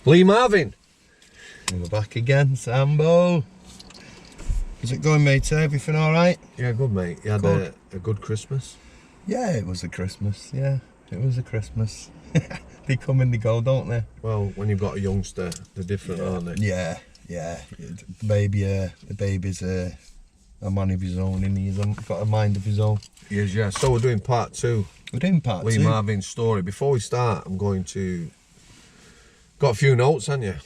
Lee Marvin. And we're back again, Sambo. How's it going, mate? Everything all right? Yeah, good, mate. You had a good Christmas? Yeah, it was a Christmas. Yeah, it was a Christmas. They come and they go, don't they? Well, when you've got a youngster, they're different, aren't they? Yeah. The baby's a man of his own, and he's got a mind of his own. He is, yeah. So we're doing part two. We're doing part Lee two. Marvin's story. Before we start, I'm going to... Got a few notes, haven't you?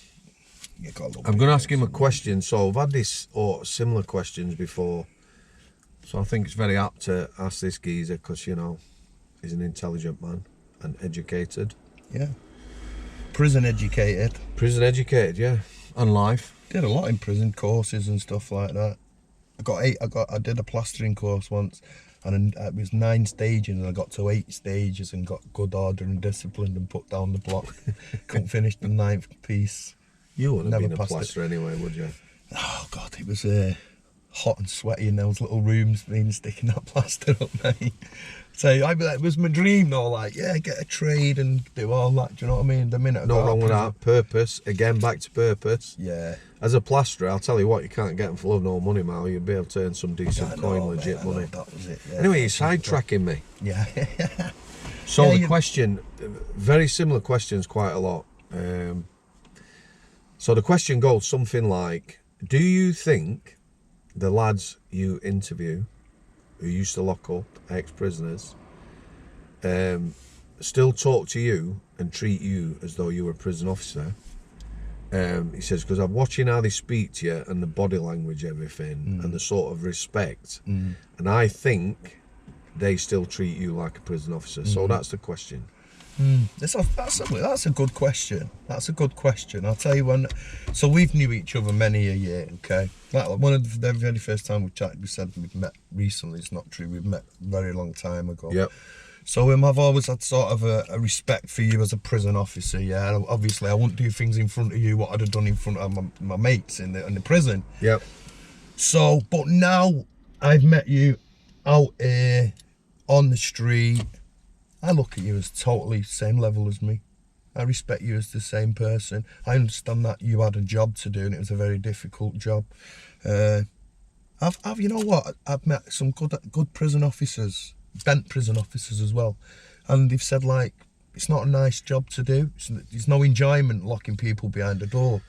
I'm going to ask him a question. So I've had this or similar questions before. So I think it's very apt to ask this geezer because, you know, he's an intelligent man and educated. Yeah. Prison educated. Prison educated, yeah. And life. Did a lot in prison, courses and stuff like that. I did a plastering course once, and it was 9 stages, and I got to 8 stages and got good order and discipline and put down the block. Couldn't finish the 9th piece. You wouldn't have Never been a passed plasterer anyway, would you? Oh God, it was hot and sweaty in those little rooms, being sticking that plaster up, mate. So it was my dream though, like, yeah, get a trade and do all that, do you know what I mean? The minute I No got wrong with that. Purpose, again, back to purpose. Yeah. As a plasterer, I'll tell you what, you can't get them for love no money, Mal. You'll be able to earn some decent coin, legit money. That was it, yeah. Anyway, you're sidetracking me. Yeah. So Yeah, the question, very similar questions quite a lot. So the question goes something like, do you think the lads you interview who used to lock up, ex-prisoners, still talk to you and treat you as though you were a prison officer? He says, because I'm watching how they speak to you and the body language, everything, and the sort of respect, and I think they still treat you like a prison officer. So that's the question. That's a good question. That's a good question. I'll tell you when. So we've knew each other many a year, okay? Like one of the very first time we chatted, we said we've met recently. It's not true. We've met a very long time ago. Yep. So I've always had sort of a respect for you as a prison officer. Yeah. Obviously, I wouldn't do things in front of you what I'd have done in front of my mates in the prison. Yep. So, but now I've met you out here on the street. I look at you as totally same level as me. I respect you as the same person. I understand that you had a job to do and it was a very difficult job. You know what? I've met some good prison officers, bent prison officers as well, and they've said like it's not a nice job to do. There's no enjoyment locking people behind a door.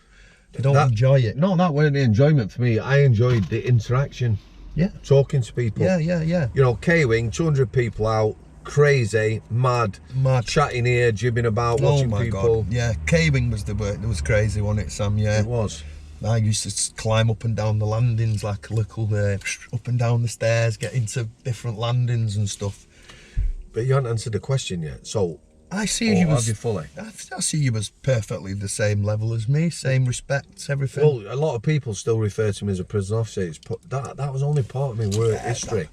They don't enjoy it. No, that wasn't the enjoyment for me. I enjoyed the interaction. Yeah. Talking to people. Yeah. You know, K-Wing, 200 people out. Crazy, mad, chatting here, jibbing about, watching people. God. Yeah, K-Wing was the word. It was crazy, wasn't it, Sam? Yeah, it was. I used to climb up and down the landings like a little up and down the stairs, get into different landings and stuff. But you haven't answered the question yet. So I see you as fully. I see you as perfectly the same level as me, same respect, everything. Well, a lot of people still refer to me as a prison officer. That was only part of my work history.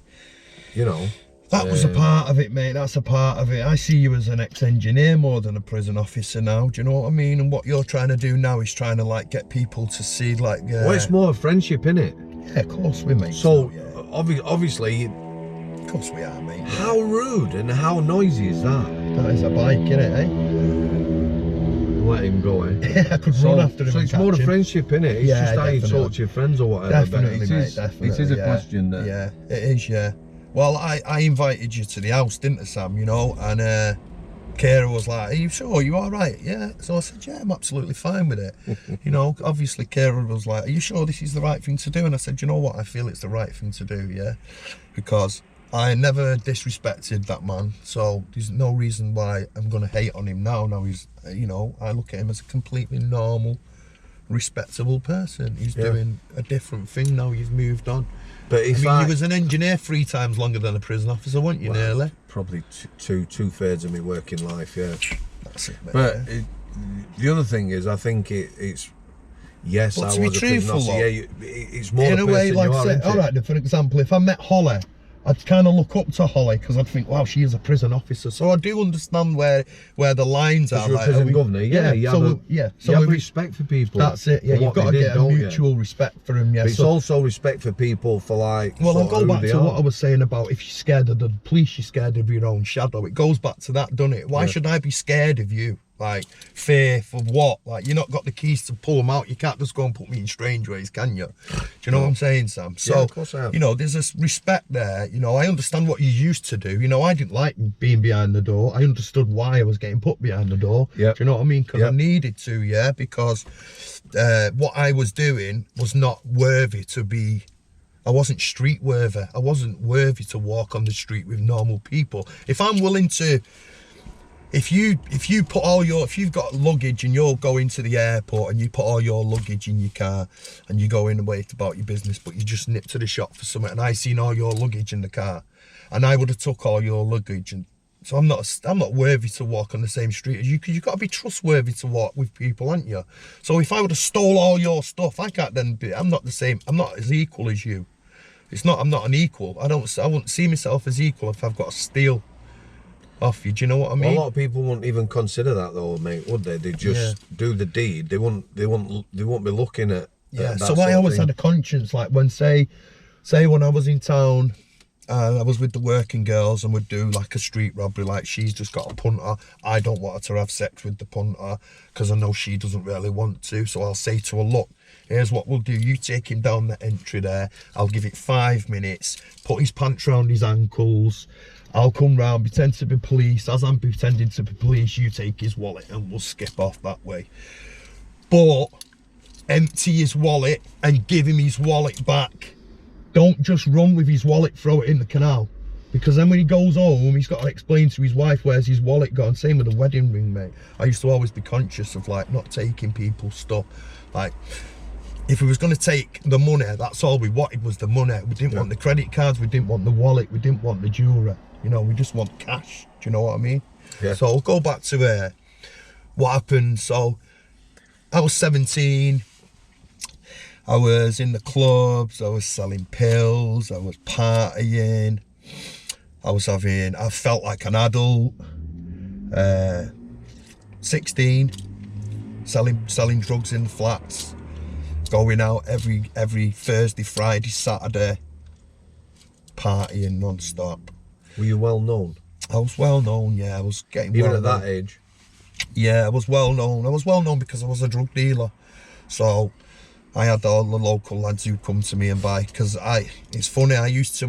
You know. That was a part of it, mate. That's a part of it. I see you as an ex-engineer more than a prison officer now. Do you know what I mean? And what you're trying to do now is trying to like get people to see like. Well, it's more a friendship, innit? Yeah, of course we make. So obviously. Of course we are, mate. How rude and how noisy is that? That is a bike, innit, eh? Let him go, eh? I could run after him. So it's more a friendship, innit? It's just how you talk to your friends or whatever. Definitely, mate. Definitely. It is a question that. Yeah, it is. Yeah. Well, I invited you to the house, didn't I, Sam? You know, and Kira was like, "Are you sure? Are you all right?" Yeah. So I said, "Yeah, I'm absolutely fine with it." You know, obviously Kira was like, "Are you sure this is the right thing to do?" And I said, "You know what? I feel it's the right thing to do. Yeah, because I never disrespected that man, so there's no reason why I'm gonna hate on him now. Now he's, you know, I look at him as a completely normal, respectable person. He's doing a different thing now. He's moved on." But if you was an engineer 3 times longer than a prison officer, weren't you, nearly? Probably two-thirds of my working life, yeah. That's it, mate. But the other thing is, I think it's... Yes, but I to was be a prison truthful, officer. Yeah, it's more in a way, like say, all right, for example, if I met Holly, I'd kind of look up to Holly because I'd think, wow, she is a prison officer. So I do understand where the lines are. You're a prison governor, yeah. You have respect for people. That's it. Yeah, you've got to get a mutual respect for them. Yeah, but it's also respect for people for like. Well, I'll go back to what I was saying about if you're scared of the police, you're scared of your own shadow. It goes back to that, doesn't it? Why should I be scared of you? Like, fear for what? Like, you not got the keys to pull them out. You can't just go and put me in Strangeways, can you? Do you know what I'm saying, Sam? So, yeah, of course I have. you know, there's this respect there. You know, I understand what you used to do. You know, I didn't like being behind the door. I understood why I was getting put behind the door. Yeah. Do you know what I mean? Because Yeah. I needed to, yeah, because what I was doing was not worthy to be. I wasn't street worthy. I wasn't worthy to walk on the street with normal people. If I'm willing to, if you've got luggage and you're going to the airport and you put all your luggage in your car and you go in and wait about your business, but you just nip to the shop for something, and I seen all your luggage in the car, and I would have took all your luggage, and so I'm not worthy to walk on the same street as you, because you've got to be trustworthy to walk with people, aren't you? So if I would have stole all your stuff, I can't then be. I'm not the same. I'm not as equal as you. I'm not an equal. I wouldn't see myself as equal if I've got to steal off you. Do you know what I mean? Well, a lot of people wouldn't even consider that though, mate, would they? They just do the deed. They won't be looking at that So I always had a conscience, like when say when I was in town and I was with the working girls and would do like a street robbery, like she's just got a punter, I don't want her to have sex with the punter because I know she doesn't really want to, so I'll say to her, look, here's what we'll do, you take him down the entry there, I'll give it 5 minutes, put his pants round his ankles, I'll come round, pretend to be police, as I'm pretending to be police, you take his wallet and we'll skip off that way. But empty his wallet and give him his wallet back. Don't just run with his wallet, throw it in the canal. Because then when he goes home, he's got to explain to his wife where's his wallet gone. Same with the wedding ring, mate. I used to always be conscious of like not taking people's stuff. Like, if we was going to take the money, that's all we wanted was the money. We didn't want the credit cards, we didn't want the wallet, we didn't want the jewellery. You know, we just want cash. Do you know what I mean? Yeah. So I'll go back to what happened. So I was 17. I was in the clubs, I was selling pills, I was partying, I felt like an adult. 16, selling drugs in the flats, going out every Thursday, Friday, Saturday, partying non-stop. Were you well known? I was well known, yeah, I was getting even well at known. that age? Yeah, I was well known. I was well known because I was a drug dealer. So I had all the local lads who come to me and buy, because it's funny, I used to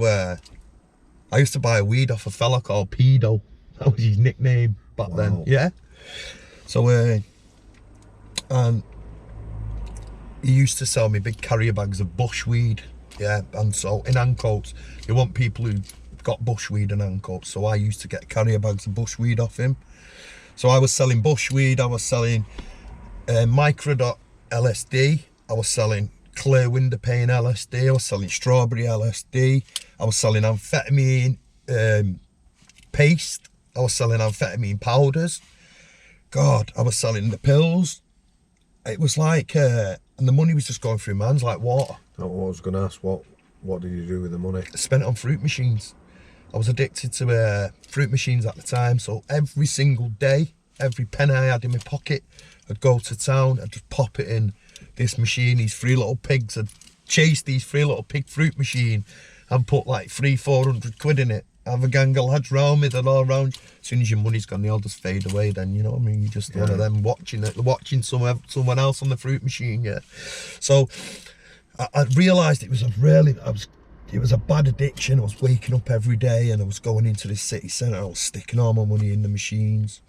buy weed off a fella called Pedo. That was his nickname back then, yeah. So and he used to sell me big carrier bags of bushweed, yeah, and so in Ancoats, you want people who got bushweed and Ancoats, so I used to get carrier bags of bushweed off him. So I was selling bushweed, I was selling microdot LSD, I was selling clear window pane LSD, I was selling strawberry LSD, I was selling amphetamine paste, I was selling amphetamine powders, God, I was selling the pills. It was like, and the money was just going through my hands like water. I was going to ask, what did you do with the money? I spent it on fruit machines. I was addicted to fruit machines at the time, so every single day, every penny I had in my pocket, I'd go to town, I'd just pop it in this machine, these 3 little pigs, I'd chase these 3 little pig fruit machine and put like 300-400 quid in it. Have a gang of lads round me, they're all round. As soon as your money's gone, they all just fade away then, you know what I mean? You're just one of them watching someone else on the fruit machine, yeah. So I realised it was a bad addiction. I was waking up every day and I was going into the city centre, I was sticking all my money in the machines.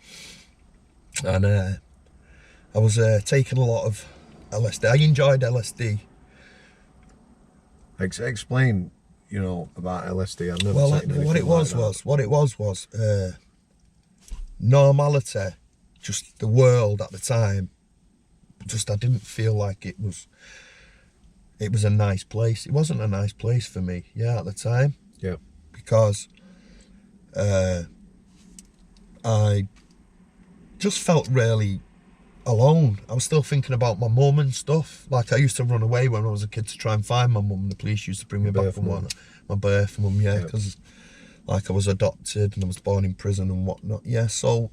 And I was taking a lot of LSD. I enjoyed LSD. Explain, you know, about LSD. I've never taken anything what it was normality, just the world at the time. Just I didn't feel like it was a nice place. It wasn't a nice place for me, yeah, at the time. Yeah. Because I just felt really alone. I was still thinking about my mum and stuff. Like I used to run away when I was a kid to try and find my mum. The police used to bring me back from my birth mum, yeah, because like I was adopted and I was born in prison and whatnot, yeah. So,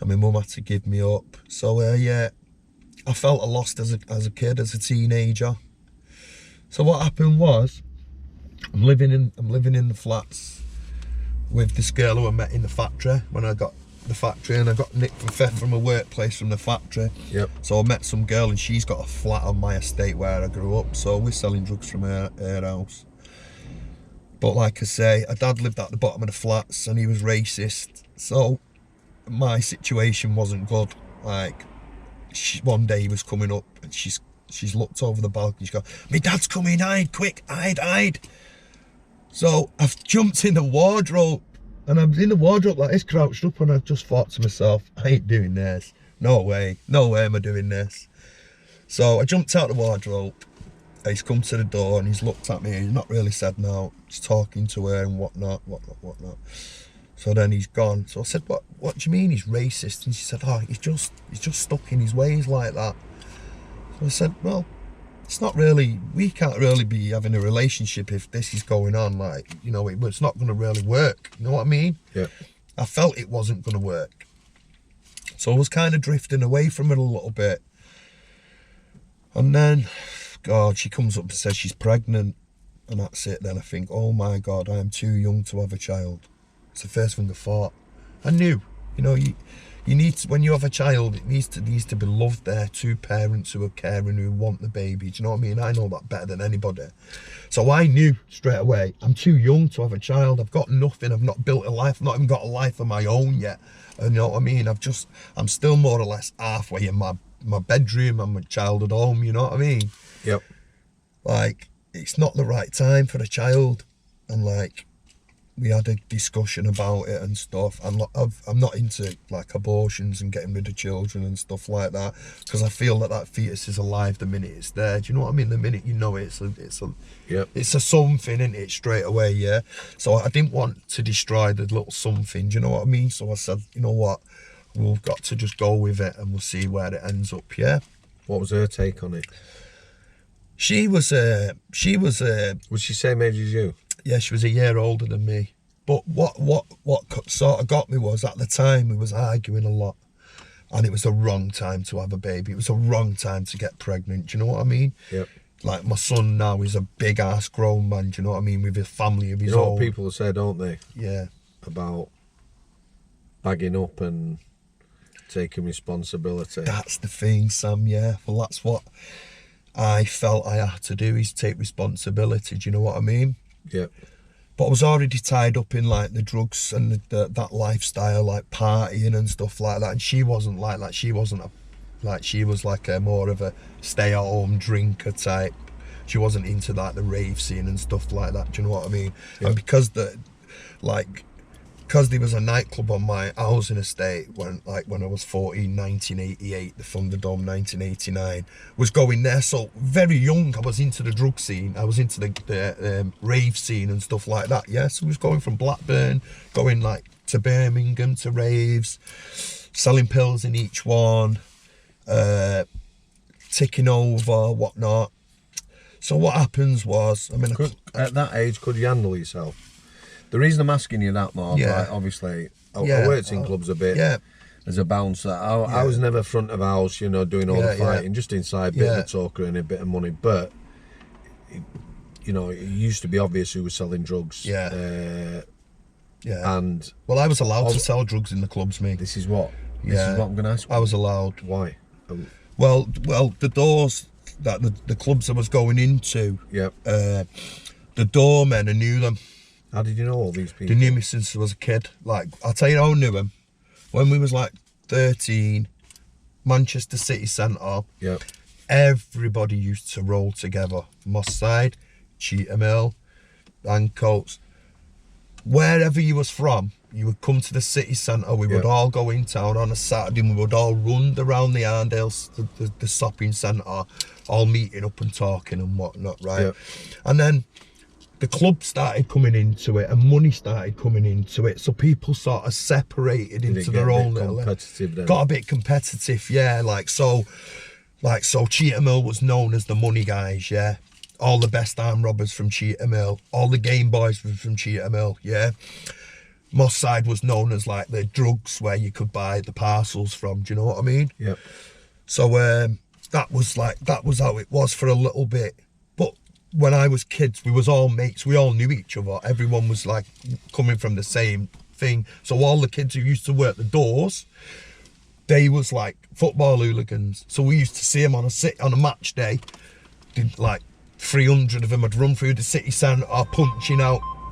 and my mum had to give me up. So yeah, I felt lost as a kid, as a teenager. So what happened was, I'm living in the flats with this girl who I met in the factory when I got the factory, and I got nicked for theft from a workplace from the factory. Yep. So I met some girl, and she's got a flat on my estate where I grew up. So we're selling drugs from her house. But like I say, her dad lived at the bottom of the flats, and he was racist. So my situation wasn't good. Like, one day he was coming up, and she's looked over the balcony. She's gone, "My dad's coming, hide, quick, hide." So I've jumped in the wardrobe, and I'm in the wardrobe like this, crouched up, and I've just thought to myself, I ain't doing this. No way am I doing this. So I jumped out the wardrobe. He's come to the door, and he's looked at me. He's not really said no. He's talking to her and whatnot. So then he's gone. So I said, what do you mean he's racist? And she said, oh, he's just stuck in his ways like that. So I said, well, it's not really, we can't really be having a relationship if this is going on. Like, you know, it's not going to really work. You know what I mean? Yeah. I felt it wasn't going to work. So I was kind of drifting away from it a little bit. And then, God, she comes up and says she's pregnant. And that's it. Then I think, oh my God, I am too young to have a child. It's the first thing I thought. I knew, you know, you need to, when you have a child, it needs to be loved there. Two parents who are caring, who want the baby. Do you know what I mean? I know that better than anybody. So I knew straight away, I'm too young to have a child. I've got nothing. I've not built a life. I've not even got a life of my own yet. You know what I mean? I'm still more or less halfway in my bedroom and my child at home. You know what I mean? Yep. Like, it's not the right time for a child. And like, we had a discussion about it and stuff. I'm not into like abortions and getting rid of children and stuff like that, because I feel that fetus is alive the minute it's there. Do you know what I mean? The minute you know it, it's a something, isn't it, straight away, yeah? So I didn't want to destroy the little something, do you know what I mean? So I said, you know what, we've got to just go with it and we'll see where it ends up, yeah? What was her take on it? She was Was she same age as you? Yeah, she was a year older than me. But what sort of got me was, at the time we was arguing a lot, and it was the wrong time to have a baby. It was the wrong time to get pregnant. Do you know what I mean? Yep. Like, my son now is a big ass grown man. Do you know what I mean? With his family of his own. You know what people say, don't they? Yeah. About bagging up and taking responsibility. That's the thing, Sam. Yeah. Well, that's what I felt I had to do, is take responsibility. Do you know what I mean? Yep. But I was already tied up in like the drugs and that lifestyle, like partying and stuff like that. And she wasn't like that. She wasn't she was like a more of a stay-at-home drinker type. She wasn't into like the rave scene and stuff like that. Do you know what I mean? Yeah. And because there was a nightclub on my housing estate when I was 14, 1988, the Thunderdome 1989, was going there. So very young, I was into the drug scene. I was into the rave scene and stuff like that. Yeah, so we was going from Blackburn, going like to Birmingham to raves, selling pills in each one, ticking over, whatnot. So what happens was, I mean, at that age, could you handle yourself? The reason I'm asking you that, Mark, yeah. like, obviously, I worked in clubs a bit as a bouncer. I was never front of house, you know, doing all the fighting, just inside, bit of a talker and a bit of money. But, you know, it used to be obvious who was selling drugs. Yeah. And well, I was allowed to sell drugs in the clubs, mate. This is what I'm going to ask you. I was allowed. Why? Well, the doors that the clubs I was going into, the doormen, I knew them. How did you know all these people? They knew me since I was a kid. Like, I'll tell you how I knew them. When we was like 13, Manchester City Centre, everybody used to roll together. Moss Side, Cheetham Hill, Ancoats. Wherever you was from, you would come to the city centre. We would all go in town on a Saturday, and we would all run around the Arndales, the shopping centre, all meeting up and talking and whatnot, right? Yep. And then the club started coming into it, and money started coming into it, so people sort of separated into their own little. Got a bit competitive, yeah. So Cheetham Hill was known as the money guys, yeah. All the best arm robbers from Cheetham Hill, all the game boys were from Cheetham Hill, yeah. Moss Side was known as like the drugs where you could buy the parcels from. Do you know what I mean? Yeah. So that was how it was for a little bit. But when I was kids, we was all mates. We all knew each other. Everyone was like coming from the same thing. So all the kids who used to work the doors, they was like football hooligans. So we used to see them on a match day. Did like 300 of them would run through the city centre,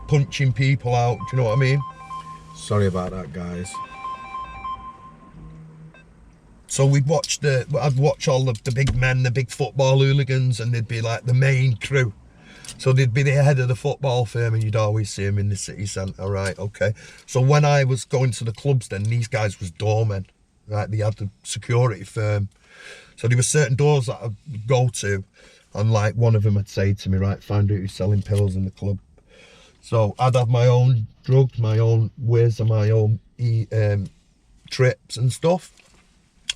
punching people out. Do you know what I mean? Sorry about that, guys. So I'd watch all the big men, the big football hooligans, and they'd be like the main crew. So they'd be the head of the football firm, and you'd always see them in the city centre, right? Okay. So when I was going to the clubs, then these guys was doormen, right? They had the security firm. So there were certain doors that I'd go to, and like one of them would say to me, right, find out who's selling pills in the club. So I'd have my own drugs, my own whiz, and my own trips and stuff.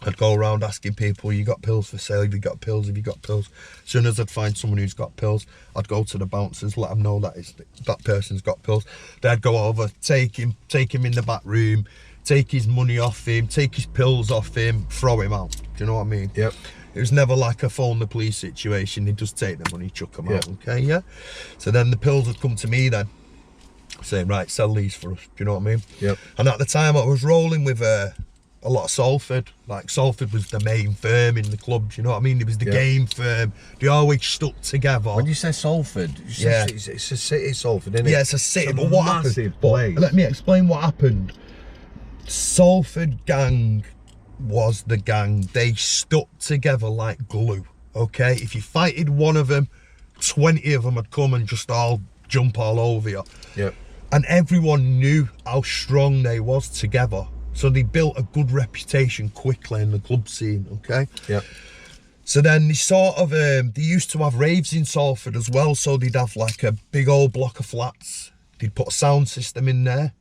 I'd go around asking people, you got pills for sale? Have you got pills? Have you got pills? As soon as I'd find someone who's got pills, I'd go to the bouncers, let them know that person's got pills. They'd go over, take him in the back room, take his money off him, take his pills off him, throw him out. Do you know what I mean? Yep. It was never like a phone the police situation. They'd just take the money, chuck them out, okay, yeah? So then the pills would come to me then, saying, right, sell these for us. Do you know what I mean? Yep. And at the time I was rolling with a lot of Salford. Like Salford was the main firm in the clubs, you know what I mean? It was the game firm. They always stuck together. When you say Salford, it's a city, Salford, isn't it? Yeah, it's a city. But what happened? Place. Let me explain what happened. Salford gang was the gang. They stuck together like glue, okay? If you fighted one of them, 20 of them would come and just all jump all over you. Yep. And everyone knew how strong they was together. So they built a good reputation quickly in the club scene, okay? Yep. So then they used to have raves in Salford as well. So they'd have like a big old block of flats. They'd put a sound system in there.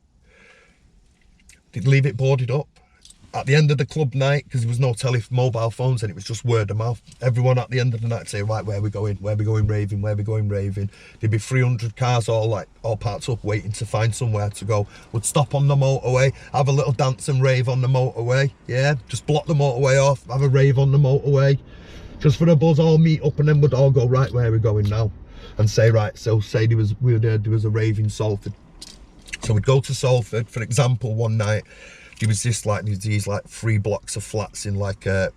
They'd leave it boarded up. At the end of the club night, because there was no mobile phones and it was just word of mouth, everyone at the end of the night would say, right, where are we going raving, where are we going raving? There'd be 300 cars all parked up waiting to find somewhere to go. Would stop on the motorway, have a little dance and rave on the motorway, yeah? Just block the motorway off, have a rave on the motorway. Just for a buzz, all meet up and then we'd all go, right, where are we going now? And say, right, so say there was a rave in Salford. So we'd go to Salford, for example, one night, there was these 3 blocks of flats in like a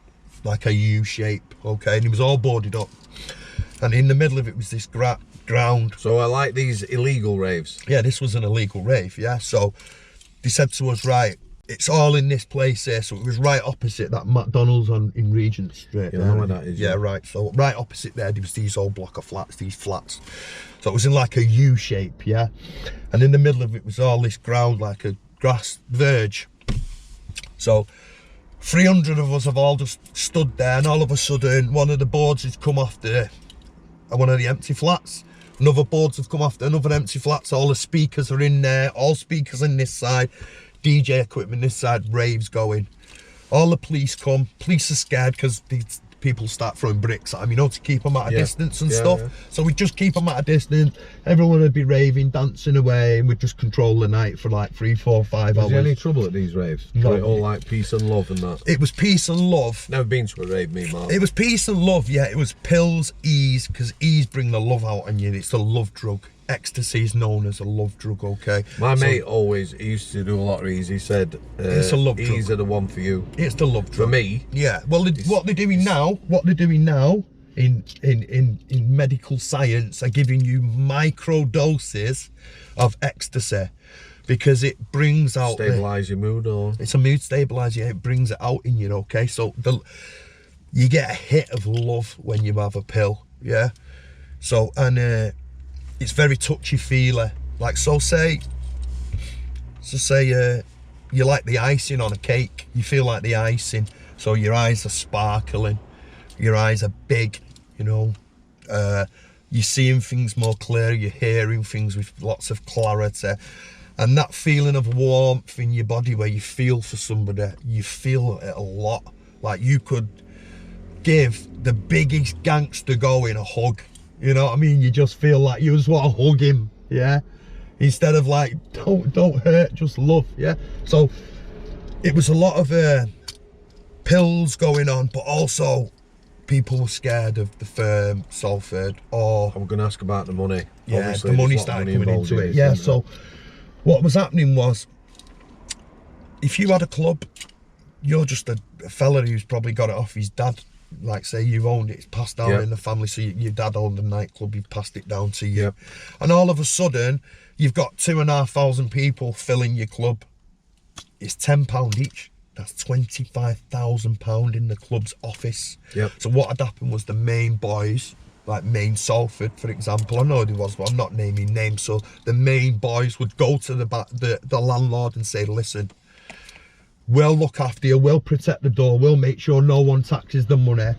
U shape, okay, and it was all boarded up, and in the middle of it was this ground. So I like these illegal raves. Yeah, this was an illegal rave, yeah. So they said to us, right, it's all in this place here. So it was right opposite that McDonald's in Regent Street. You know where that is? Yeah, right. So right opposite there was these old block of flats, these flats. So it was in like a U shape, yeah. And in the middle of it was all this ground, like a grass verge. So 300 of us have all just stood there, and all of a sudden one of the boards has come off one of the empty flats. Another boards have come off another empty flat. So all the speakers are in there, all speakers in this side, DJ equipment this side, raves going. All the police come. Police are scared because these people start throwing bricks at them, you know, to keep them at a distance and stuff. Yeah. So we'd just keep them at a distance. Everyone would be raving, dancing away, and we'd just control the night for like 3, 4, 5 hours. Was there any trouble at these raves? No. Was it all like peace and love and that? It was peace and love. Never been to a rave, me, Mark. It was peace and love, yeah. It was pills, ease, because ease bring the love out on you. It's a love drug. Ecstasy is known as a love drug, okay? My mate he used to do a lot of ease. He said, it's a love drug. Ease are the one for you. It's the love drug. For me. Yeah. Well, what they're doing now in medical science are giving you micro doses of ecstasy because it brings out... Stabilise your mood, or... It's a mood stabiliser, yeah, it brings it out in you, okay? So you get a hit of love when you have a pill, yeah? So, and... it's very touchy-feely. Like, so say you like the icing on a cake. You feel like the icing. So your eyes are sparkling. Your eyes are big, you know. You're seeing things more clear. You're hearing things with lots of clarity. And that feeling of warmth in your body where you feel for somebody, you feel it a lot. Like you could give the biggest gangster going a hug. You know what I mean? You just feel like you just want to hug him, yeah? Instead of like, don't hurt, just love, yeah? So it was a lot of pills going on, but also people were scared of the firm, Salford, or... I'm going to ask about the money. Yeah, obviously, the money started coming into it, yeah. So what was happening was if you had a club, you're just a fella who's probably got it off his dad. Like say you owned it, it's passed down in the family, so your dad owned the nightclub, you've passed it down to you. And all of a sudden, you've got 2,500 people filling your club. It's £10 each. That's £25,000 in the club's office. So what had happened was the main boys, like main Salford, for example, I know there was, but I'm not naming names, so the main boys would go to the landlord and say, listen, we'll look after you, we'll protect the door, we'll make sure no one taxes the money.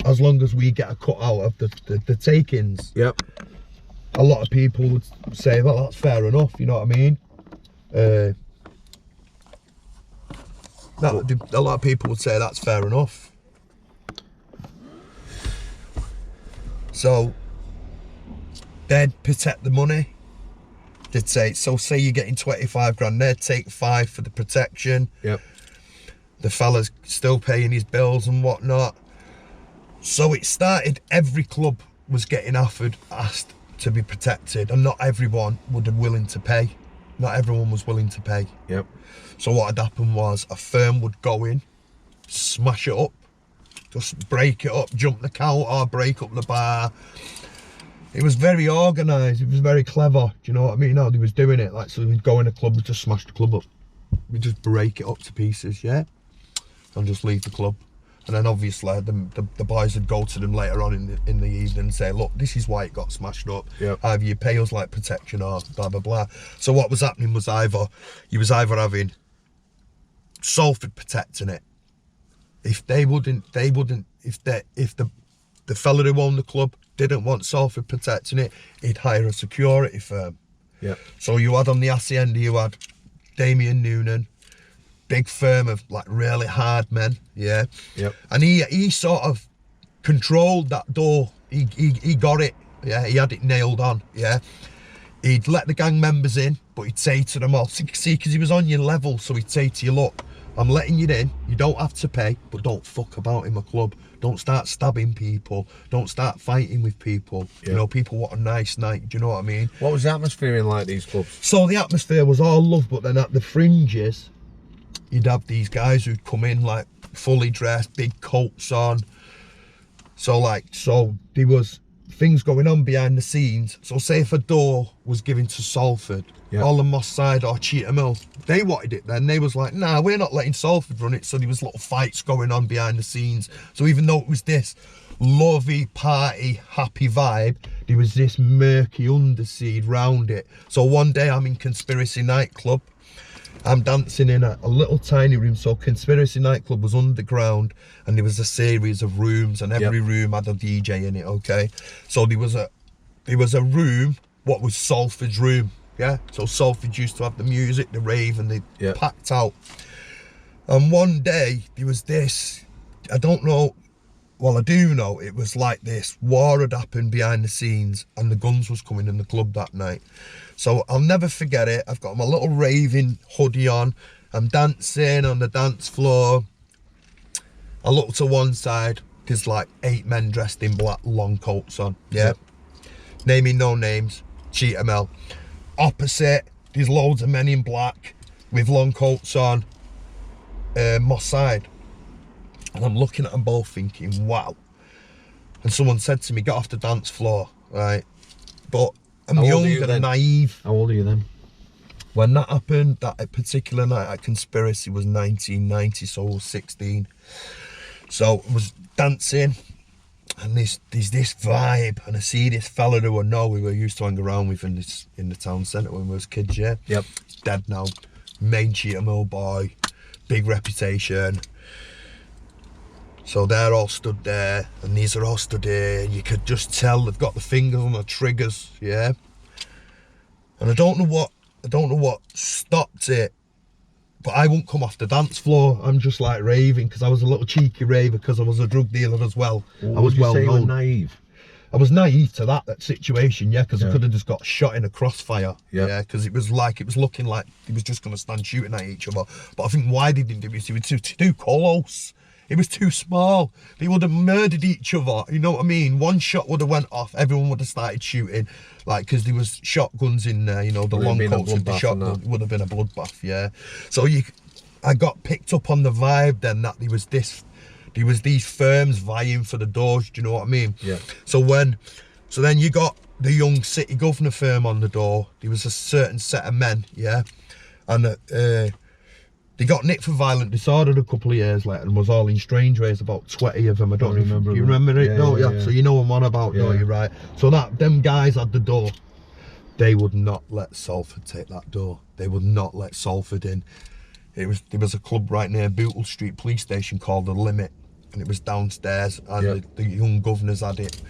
As long as we get a cut out of the takings. A lot of people would say, well, that's fair enough, you know what I mean? A lot of people would say that's fair enough. So they'd protect the money. They'd say, so say you're getting 25 grand, they'd take 5 for the protection. The fella's still paying his bills and whatnot. So it started, every club was getting asked to be protected, and not everyone would be willing to pay. Not everyone was willing to pay. So what had happened was a firm would go in, smash it up, just break it up, jump the counter, break up the bar. It was very organised, it was very clever, do you know what I mean? How they was doing it, like, so we'd go in a club, we'd just smash the club up. We'd just break it up to pieces, and just leave the club. And then obviously the boys would go to them later on in the evening and say, look, this is why it got smashed up. Either you pay us like protection or blah, blah, blah. So what was happening was you was either having Salford protecting it. If if the fella who owned the club didn't want Salford protecting it, he'd hire a security firm. So you had on the hacienda, you had Damien Noonan, big firm of like really hard men, and he sort of controlled that door. He got it, he had it nailed on, He'd let the gang members in, but he'd say to them all, see, because he was on your level, so he'd say to you, look, I'm letting you in, you don't have to pay, but don't fuck about in my club. Don't start stabbing people, don't start fighting with people. You know, people want a nice night, do you know what I mean? What was the atmosphere in like these clubs? So the atmosphere was all love, but then at the fringes, you'd have these guys who'd come in like fully dressed, big coats on. So there was things going on behind the scenes. So say if a door was given to Salford, all the Moss Side or Cheetah Mill, they wanted it then. They was like, nah, we're not letting Salford run it. So there was little fights going on behind the scenes. So even though it was this lovey, party, happy vibe, there was this murky underseed round it. So one day I'm in Conspiracy nightclub. I'm dancing in a little tiny room. So Conspiracy nightclub was underground, and there was a series of rooms, and every room had a DJ in it. Okay, so there was a room, what was Salford's room, so Salford used to have the music, the rave, and they packed out. And one day there was this, I don't know, well I do know, it was like this war had happened behind the scenes, and the guns was coming in the club that night. So I'll never forget it. I've got my little raving hoodie on. I'm dancing on the dance floor. I look to one side. There's like 8 men dressed in black, long coats on. Naming no names. Cheetah Mill. Opposite, there's loads of men in black with long coats on. Moss Side. And I'm looking at them both thinking, wow. And someone said to me, get off the dance floor, right? But I'm young and naive. How old are you then? When that happened, that particular night at Conspiracy was 1990, so I was 16. So I was dancing, and there's this vibe, and I see this fella who I know we were used to hang around with in the town centre when we was kids, He's dead now. Main Cheetah Mill boy, big reputation. So they're all stood there, and these are all stood here, and you could just tell they've got the fingers on the triggers, And I don't know what stopped it, but I won't come off the dance floor. I'm just like raving, because I was a little cheeky raver, because I was a drug dealer as well. I was well known. You were naive? I was naive to that situation, because I could have just got shot in a crossfire, because it was looking like he was just going to stand shooting at each other. But I think why they didn't do it, it was too close. It was too small. They would have murdered each other, you know what I mean? One shot would have went off, everyone would have started shooting, like, because there was shotguns in there, you know, the long coats with the shotgun. It would have been a bloodbath, So I got picked up on the vibe then that there was these firms vying for the doors, do you know what I mean? Yeah. So then you got the young city governor firm on the door. There was a certain set of men, yeah, and they got nicked for violent disorder a couple of years later and was all in Strangeways, about 20 of them. I don't remember. You remember it? Yeah. So you know what I'm on about, don't you, right? So them guys had the door. They would not let Salford take that door. They would not let Salford in. There was a club right near Bootle Street police station called The Limit, and it was downstairs, and the young governors had it.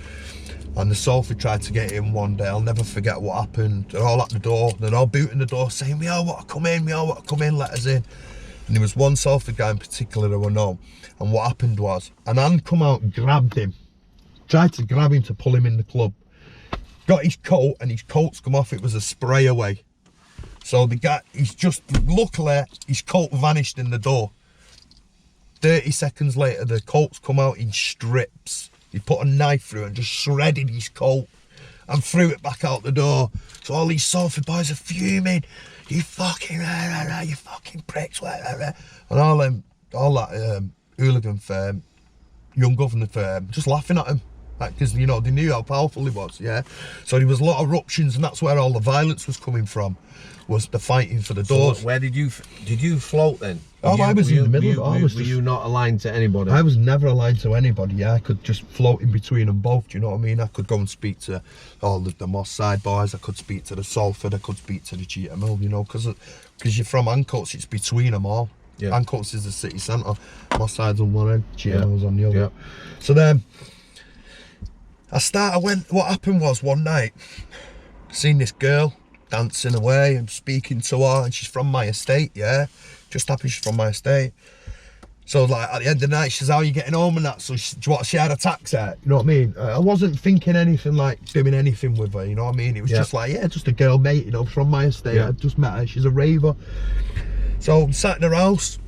And the Salford tried to get in one day. I'll never forget what happened. They're all at the door. They're all booting the door, saying, "We all want to come in. We all want to come in. Let us in." And there was one Salford guy in particular who I know. And what happened was, an hand come out and grabbed him, tried to grab him to pull him in the club. Got his coat, and his coat's come off. It was a spray away. So the guy, luckily, his coat vanished in the door. 30 seconds later, the coat's come out in strips. He put a knife through and just shredded his coat and threw it back out the door. So all these Salford boys are fuming. You fucking pricks. And all that hooligan firm, young governor firm, just laughing at him. Because, you know, they knew how powerful he was, yeah? So there was a lot of eruptions, and that's where all the violence was coming from, was the fighting for the doors. So where did you float then? I was in the middle. Were you not aligned to anybody? I was never aligned to anybody, yeah. I could just float in between them both, do you know what I mean? I could go and speak to all the Moss Side boys, I could speak to the Salford, I could speak to the Cheetah Mill, you know, because you're from Ancoats, it's between them all. Yeah. Ancoats is the city centre, Moss Side's on one end, Cheetah Mill's on the other. Yeah. So then, what happened was one night, seen this girl dancing away and speaking to her, and she's from my estate, yeah? Just happy she's from my estate. So like at the end of the night, she says, "How are you getting home?" and that. So she had a taxi, you know what I mean? I wasn't thinking anything like doing anything with her, you know what I mean? It was just like, just a girl mate, you know, from my estate. I just met her, she's a raver. So I'm sat in her house.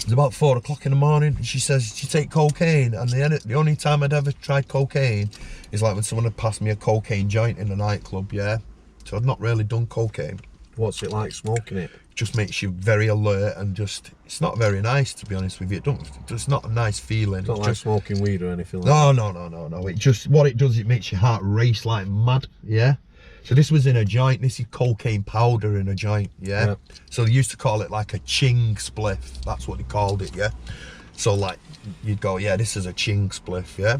It's about 4 o'clock in the morning, and she says, "Do you take cocaine?" And the only time I'd ever tried cocaine is like when someone had passed me a cocaine joint in a nightclub, yeah? So I'd not really done cocaine. What's it like smoking it? Just makes you very alert, and it's not very nice, to be honest with you. It's not a nice feeling. It's not like smoking weed or anything like that? No. What it does, it makes your heart race like mad, yeah? So this was in a joint. This is cocaine powder in a joint, yeah? So they used to call it like a ching spliff. That's what they called it, yeah? So like, you'd go, yeah, this is a ching spliff, yeah?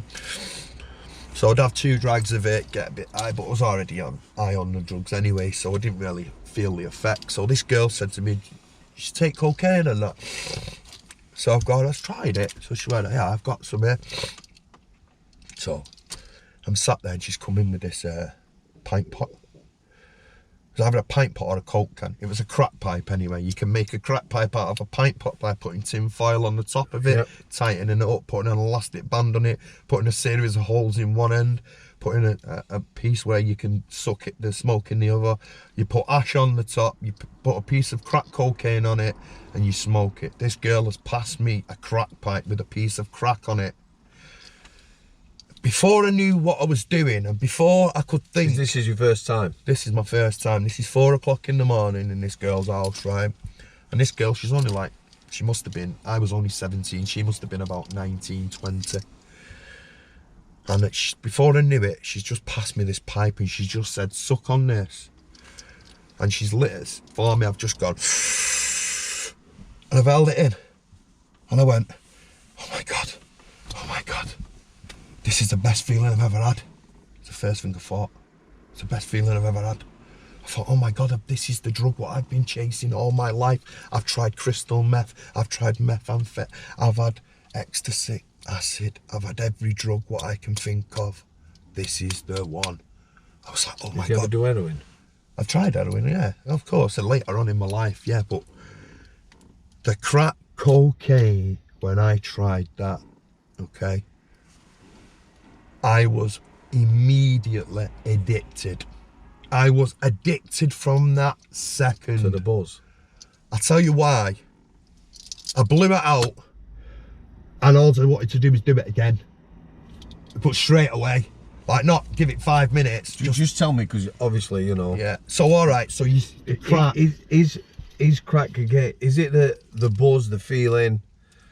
So I'd have 2 drags of it, get a bit high, but I was already high on the drugs anyway, so I didn't really feel the effect. So this girl said to me, "You should take cocaine and that." So I've tried it. So she went, "Yeah, I've got some here." So I'm sat there, and she's come in with this pint pot. It was either a pint pot or a coke can. It was a crack pipe anyway. You can make a crack pipe out of a pint pot by putting tin foil on the top of it, tightening it up, putting an elastic band on it, putting a series of holes in one end, putting a piece where you can suck the smoke in the other. You put ash on the top, you put a piece of crack cocaine on it, and you smoke it. This girl has passed me a crack pipe with a piece of crack on it. Before I knew what I was doing, and before I could think... This is your first time? This is my first time. This is 4 o'clock in the morning in this girl's house, right? And this girl, she's only like... She must have been... I was only 17. She must have been about 19, 20. And before I knew it, she's just passed me this pipe, and she just said, "Suck on this." And she's lit it for me. I've just gone... And I've held it in. And I went, "Oh my God. Oh my God. This is the best feeling I've ever had." It's the first thing I thought. It's the best feeling I've ever had. I thought, oh my God, this is the drug what I've been chasing all my life. I've tried crystal meth. I've tried methamphetamine. I've had ecstasy, acid. I've had every drug what I can think of. This is the one. I was like, oh my God. Did you ever do heroin? I've tried heroin, yeah. Of course, and later on in my life, yeah. But the crack cocaine, when I tried that, okay, I was immediately addicted. I was addicted from that second. To the buzz? I'll tell you why. I blew it out, and all I wanted to do was do it again. But straight away. Like, not give it 5 minutes. Just tell me, because obviously, you know. Yeah. So, all right. So, is is crack cocaine? Is it the buzz, the feeling?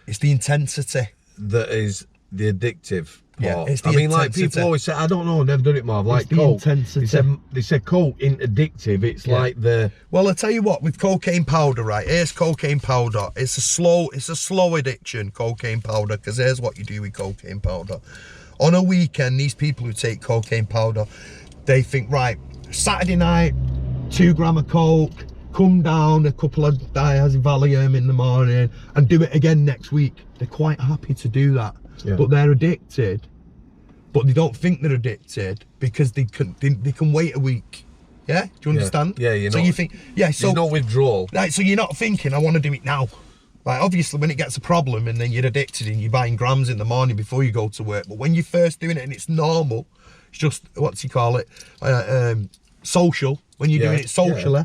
It's the intensity that is the addictive part. Yeah, it's the I mean, intensity. like people always say, I don't know, I've never done it, Marv. Like it's the coke, intensity. they said coke ain't addictive. It's like the. Well, I tell you what, with cocaine powder, right? Here's cocaine powder. It's a slow addiction, cocaine powder. Because here's what you do with cocaine powder. On a weekend, these people who take cocaine powder, they think, right, Saturday night, 2 grams of coke, come down, a couple of Valium in the morning, and do it again next week. They're quite happy to do that, but they're addicted. But they don't think they're addicted because they can wait a week. Yeah, do you understand? Yeah, you know. So you think, so there's no withdrawal. Right, so you're not thinking, I want to do it now. Like, obviously, when it gets a problem and then you're addicted and you're buying grams in the morning before you go to work, but when you're first doing it and it's normal, it's just, what's you call it, social. When you're doing it socially,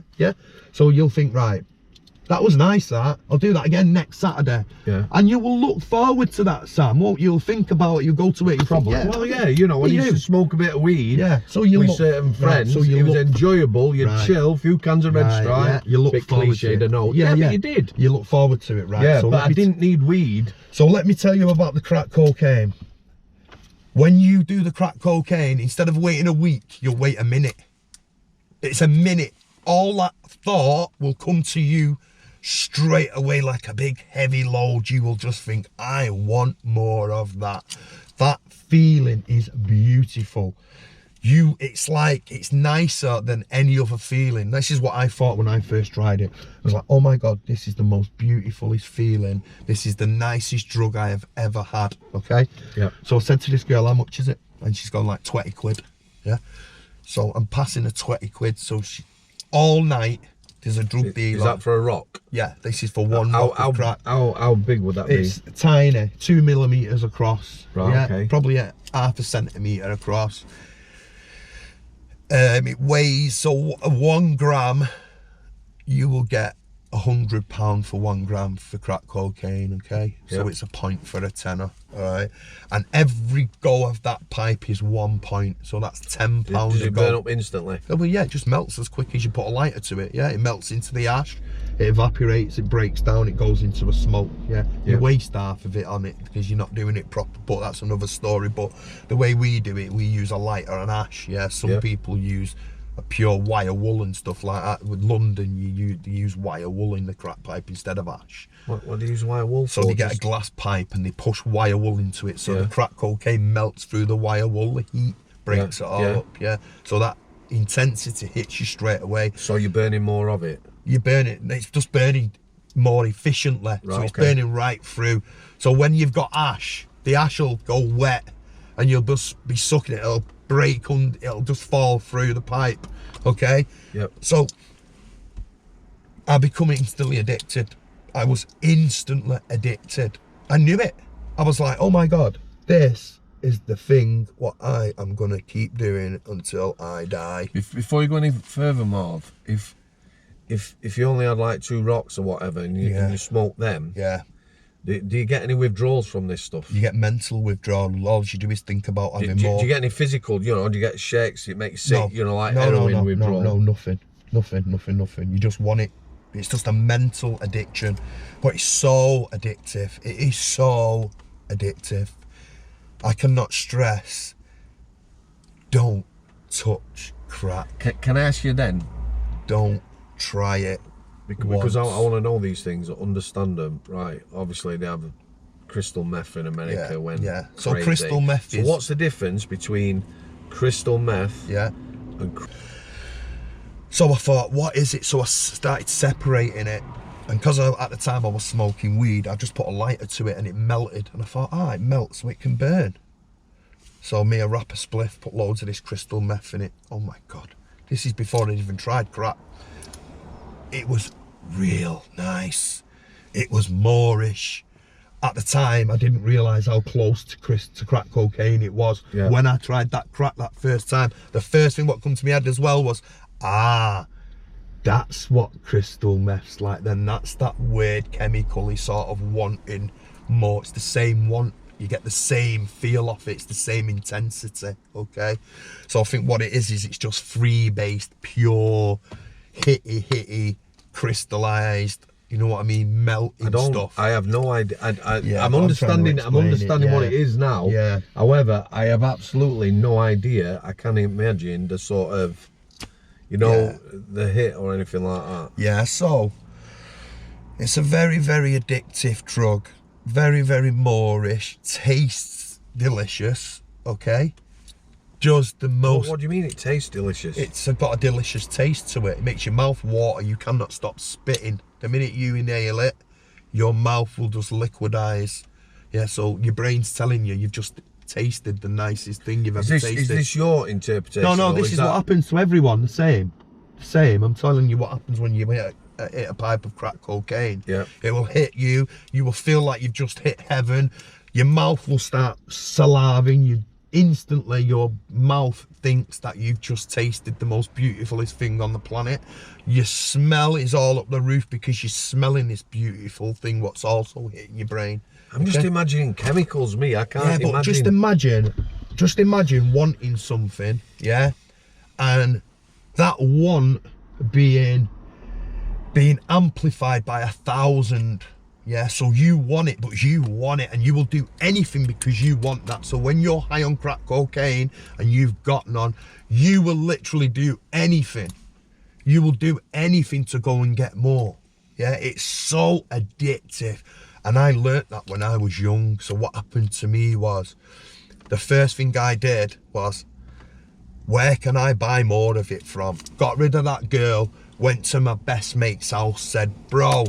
so you'll think, right, that was nice, that. I'll do that again next Saturday. Yeah. And you will look forward to that, Sam, won't you? You'll think about it, you'll go to it, you Probably. think, Well, yeah, you know, when you used to smoke a bit of weed so you with look, certain friends, so you it was enjoyable, you'd chill, a few cans of Red Stripe, you look bit forward cliched, to it. I know. Yeah, but you did. You look forward to it, right? Yeah, so but I didn't need weed. So let me tell you about the crack cocaine. When you do the crack cocaine, instead of waiting a week, you'll wait a minute. It's a minute. All that thought will come to you straight away like a big heavy load. You will just think, I want more of that. That feeling is beautiful. It's like, it's nicer than any other feeling. This is what I thought when I first tried it. I was like, oh my God, this is the most beautifulest feeling. This is the nicest drug I have ever had, okay? Yeah. So I said to this girl, how much is it? And she's gone like 20 quid, yeah? So I'm passing her 20 quid. So she, all night, there's a drug dealer. Is that for a rock? Yeah, this is for one rock of crack. How big would that be? It's tiny, 2 millimeters across. Right, okay. Probably a half a centimetre across. It weighs, so 1 gram, you will get £100 for 1 gram for crack cocaine, okay? So it's a point for a tenner, all right? And every go of that pipe is 1 point, so that's £10 Does a it go. burn up instantly? Oh, well, yeah, it just melts as quick as you put a lighter to it, yeah? It melts into the ash, it evaporates, it breaks down, it goes into a smoke, yeah? You waste half of it on it because you're not doing it proper, but that's another story. But the way we do it, we use a lighter and ash, yeah? Some people use a pure wire wool and stuff like that. With London, you use wire wool in the crack pipe instead of ash. What do you use wire wool for? So they get a glass pipe and they push wire wool into it, so the crack cocaine melts through the wire wool, the heat breaks it all up, so that intensity hits you straight away. So you're burning more of it? You burn it, it's just burning more efficiently, so it's burning right through. So when you've got ash, the ash will go wet and you'll just be sucking it, it'll break, it'll just fall through the pipe, okay? Yep. So I become instantly addicted. I was instantly addicted. I knew it. I was like, oh my God, this is the thing what I am gonna keep doing until I die. Before you go any further, Marv, if you only had like 2 rocks or whatever and you smoke them, do you get any withdrawals from this stuff? You get mental withdrawal. All you do is think about having more. Do you get any physical, you know, do you get shakes, it makes you sick, you know, like heroin withdrawal? No, nothing. You just want it. It's just a mental addiction, but it's so addictive. It is so addictive. I cannot stress, don't touch crack. Can I ask you then? Don't try it. Because I want to know these things, understand them, right? Obviously they have crystal meth in America So crazy. crystal meth is... So what's the difference between crystal meth and... So I thought, what is it? So I started separating it. And because at the time I was smoking weed, I just put a lighter to it and it melted. And I thought, it melts so it can burn. So me, a wrap a spliff, put loads of this crystal meth in it. Oh my God. This is before I'd even tried crack. It was real nice. It was Moorish. At the time, I didn't realise how close to crack cocaine it was. When I tried that crack that first time, the first thing what come to my head as well was, that's what crystal meth's like then. That's that weird chemically sort of wanting more. It's the same want. You get the same feel off it. It's the same intensity, okay? So I think what it is it's just free-based, pure, hitty, crystallized, you know what I mean, melting stuff. I have no idea. Yeah, I'm but understanding. I'm understanding what yeah. it is now. Yeah. However, I have absolutely no idea. I can't imagine the sort of, you know, the hit or anything like that. Yeah. So it's a very, very addictive drug. Very, very Moorish. Tastes delicious. Okay. Does the most. What do you mean it tastes delicious? It's got a delicious taste to it. It makes your mouth water. You cannot stop spitting. The minute you inhale it, your mouth will just liquidize. Yeah, so your brain's telling you you've just tasted the nicest thing you've ever tasted. Is this your interpretation? No, this is what happens to everyone. The same. I'm telling you what happens when you hit a pipe of crack cocaine. Yeah. It will hit you. You will feel like you've just hit heaven. Your mouth will start salivating. Instantly your mouth thinks that you've just tasted the most beautifulest thing on the planet. Your smell is all up the roof because you're smelling this beautiful thing what's also hitting your brain. I'm just imagining chemicals, me. I can't imagine. But just imagine wanting something, yeah, and that want being amplified by 1,000. Yeah, so you want it, but you want it, and you will do anything because you want that. So when you're high on crack cocaine and you've gotten on, you will literally do anything. You will do anything to go and get more. Yeah, it's so addictive. And I learnt that when I was young. So what happened to me was, the first thing I did was, where can I buy more of it from? Got rid of that girl, went to my best mate's house, said, bro,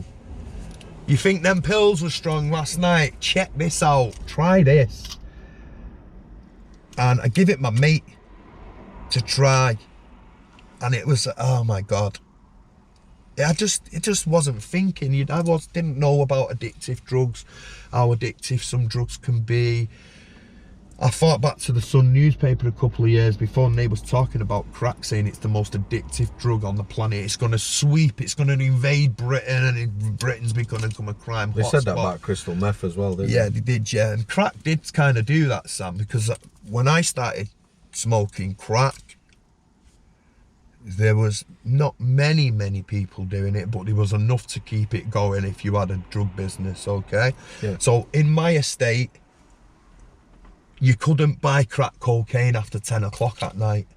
you think them pills were strong last night? Check this out. Try this. And I give it my mate to try. And it was, oh my God. It just wasn't thinking. Didn't know about addictive drugs, how addictive some drugs can be. I thought back to the Sun newspaper a couple of years before, and they was talking about crack, saying it's the most addictive drug on the planet. It's going to sweep, it's going to invade Britain, and Britain's going to become a crime hotspot. They said that about crystal meth as well, didn't they? Yeah, they did, yeah. And crack did kind of do that, Sam, because when I started smoking crack, there was not many people doing it, but there was enough to keep it going if you had a drug business, okay? Yeah. So in my estate, you couldn't buy crack cocaine after 10 o'clock at night.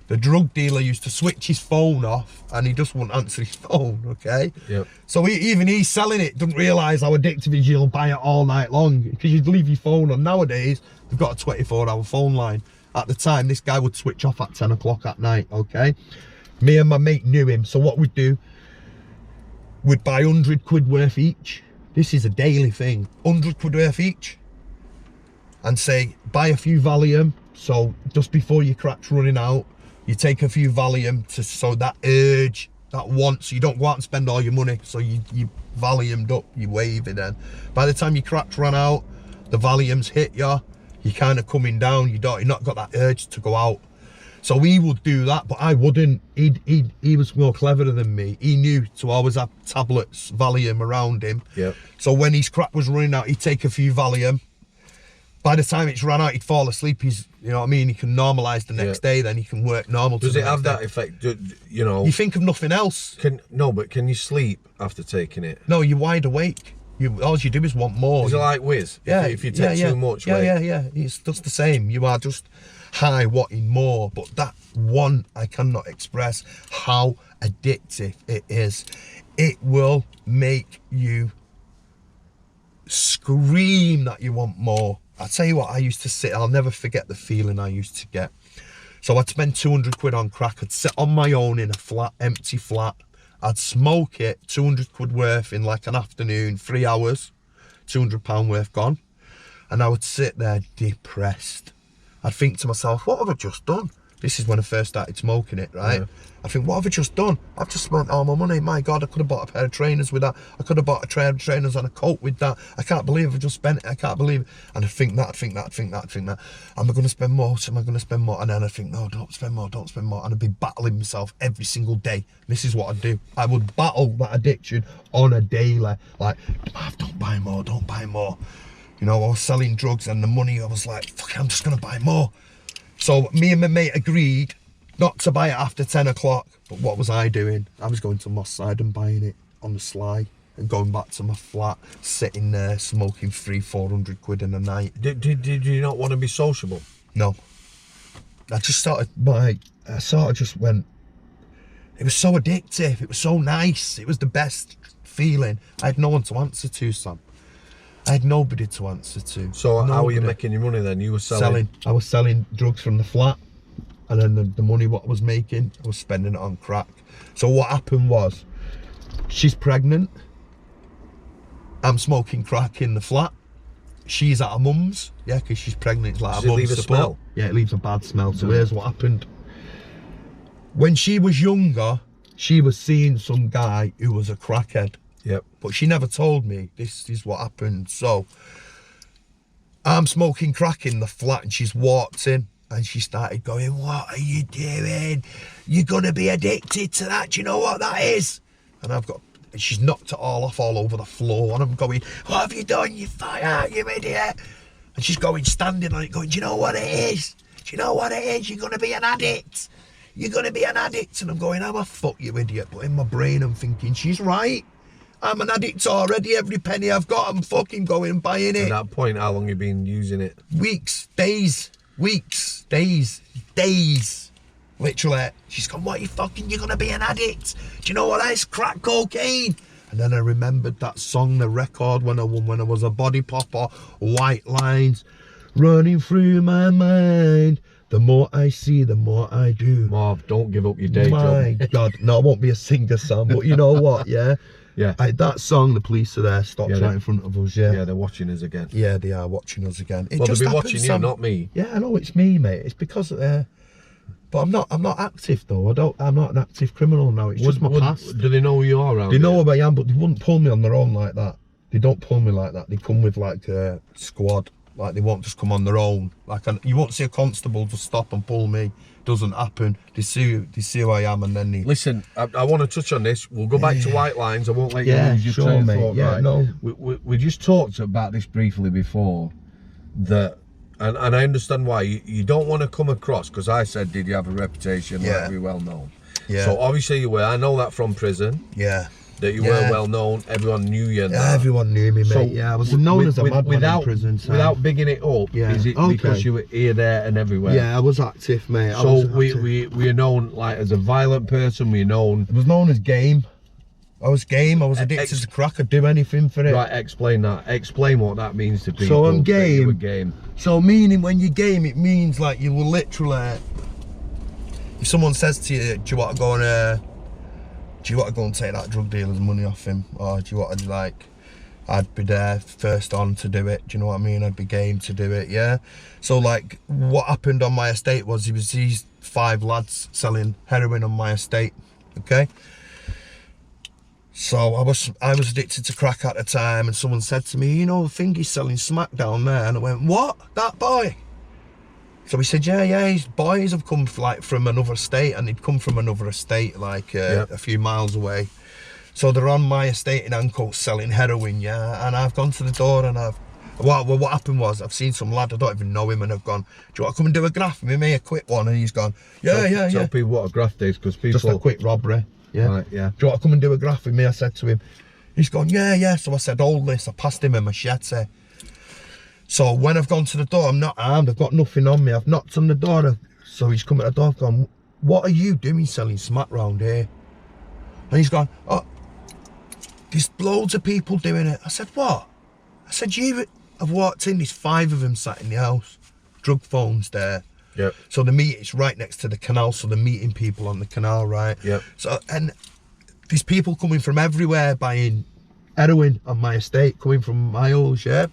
The drug dealer used to switch his phone off and he just wouldn't answer his phone, okay? Yep. So even he's selling it, doesn't realise how addictive it is. You'll buy it all night long because you'd leave your phone on. Nowadays, they've got a 24-hour phone line. At the time, this guy would switch off at 10 o'clock at night, okay? Me and my mate knew him, so what we'd do, we'd buy 100 quid worth each. This is a daily thing, 100 quid worth each. And say, buy a few Valium, so just before your crack's running out, you take a few Valium so that urge, that want, so you don't go out and spend all your money, so you Valiumed up, you wave it then. By the time your crack's run out, the Valium's hit you, you're kind of coming down, you're not got that urge to go out. So he would do that, but I wouldn't. He was more cleverer than me. He knew to always have tablets, Valium around him. Yeah. So when his crack was running out, he'd take a few Valium. By the time it's run out, he'd fall asleep. You know what I mean? He can normalise the next day, then he can work normal. Does it have that effect? You know, you think of nothing else. But can you sleep after taking it? No, you're wide awake. All you do is want more. Is it like whiz? Yeah. If you take too much. Yeah. It's just the same. You are just high wanting more. But that one, I cannot express how addictive it is. It will make you scream that you want more. I tell you what, I'll never forget the feeling I used to get. So I'd spend 200 quid on crack. I'd sit on my own in a flat, empty flat. I'd smoke it, 200 quid worth in like an afternoon, 3 hours, £200 worth gone. And I would sit there depressed. I'd think to myself, what have I just done? This is when I first started smoking it, right? Yeah. I think, what have I just done? I've just spent all my money. My God, I could have bought a pair of trainers with that. I could have bought a pair of trainers and a coat with that. I can't believe I've just spent it. I can't believe it. And I think that. Am I going to spend more? Am I going to spend more? And then I think, no, don't spend more. And I'd be battling myself every single day. This is what I'd do. I would battle that addiction on a daily. Like, don't buy more. You know, I was selling drugs and the money, I was like, fuck it, I'm just going to buy more. So me and my mate agreed not to buy it after 10 o'clock. But what was I doing? I was going to Moss Side and buying it on the sly and going back to my flat, sitting there smoking 300-400 quid in a night. Did you not want to be sociable? No. I sort of just went, it was so addictive, it was so nice, it was the best feeling. I had no one to answer to, Sam. I had nobody to answer to. So how were you making your money then? You were selling? I was selling drugs from the flat, and then the money what I was making, I was spending it on crack. So what happened was, she's pregnant, I'm smoking crack in the flat, she's at her mum's, yeah, because she's pregnant. It's like Does her it mum's leave a support. smell? Yeah, it leaves a bad smell. So here's what happened. When she was younger, she was seeing some guy who was a crackhead. Yep. But she never told me this is what happened. So I'm smoking crack in the flat and she's walked in and she started going, what are you doing? You're gonna be addicted to that. Do you know what that is? And she's knocked it all off all over the floor and I'm going, what have you done? You fire, you idiot. And she's standing on it going, do you know what it is? Do you know what it is? You're gonna be an addict. You're gonna be an addict. And I'm going, I'm a fuck you idiot. But in my brain I'm thinking, she's right. I'm an addict already. Every penny I've got, I'm fucking going and buying it. At that point, how long have you been using it? Weeks, days. Literally. She's gone, what, you're gonna be an addict? Do you know what that is? Crack cocaine. And then I remembered that song, the record, when I was a body popper, white lines running through my mind. The more I see, the more I do. Marv, don't give up your day job. My God, no, I won't be a singer, Sam, but you know what, yeah? Yeah. That song, the police are there, stopped right in front of us, yeah. Yeah, they're watching us again. Yeah, they are watching us again. Well, they'll be watching you, not me. Yeah, I know it's me, mate. It's because but I'm not active though. I'm not an active criminal now. It's just my past. Do they know who you are around? They know who I am, but they wouldn't pull me on their own like that. They don't pull me like that. They come with like a squad. Like they won't just come on their own. Like you won't see a constable just stop and pull me. Doesn't happen. They see who I am, and then they listen. I want to touch on this. We'll go back to white lines. I won't let you lose your train of thought. Yeah, right? no. We just talked about this briefly before. And I understand why you don't want to come across, because I said, did you have a reputation? Like we well known. Yeah. So obviously you were. I know that from prison. Yeah. That you were well known. Everyone knew you. Yeah, everyone knew me, mate. So yeah, I was known as a madman in prison. So. Without bigging it up, is it because you were here, there, and everywhere? Yeah, I was active, mate. So we are known like as a violent person. We known. I was known as game. I was game. I was addicted to crack. I'd do anything for it. Right, explain that. Explain what that means to people. So I'm game. Game. So meaning when you game, it means like you will literally. If someone says to you, "Do you want to go and take that drug dealer's money off him?" Or do you want to like? I'd be there first on to do it. Do you know what I mean? I'd be game to do it. Yeah. So like, what happened on my estate was these 5 lads selling heroin on my estate. Okay. So I was addicted to crack at the time, and someone said to me, you know, the thing he's selling smack down there, and I went, what? That boy? So he said, yeah, his boys have come from another estate, and they'd come from another estate like a few miles away. So they're on my estate in Ancoats selling heroin, yeah, and I've gone to the door and what happened was I've seen some lad, I don't even know him, and I've gone, do you want to come and do a graft with me, a quick one? And he's gone, yeah. Tell people what a graft is, because people... Just a quick robbery. Yeah. Right, yeah. Do you want to come and do a graft with me? I said to him. He's gone, yeah. So I said, hold this. I passed him a machete. So when I've gone to the door, I'm not armed. I've got nothing on me. I've knocked on the door. So he's come at the door, I've gone, what are you doing selling smack round here? And he's gone, oh, there's loads of people doing it. I said, what? I said, I've walked in, there's 5 of them sat in the house. Drug phones there. Yep. So it's right next to the canal, so they're meeting people on the canal, right? Yep. So, and there's people coming from everywhere buying heroin on my estate, coming from miles, yeah?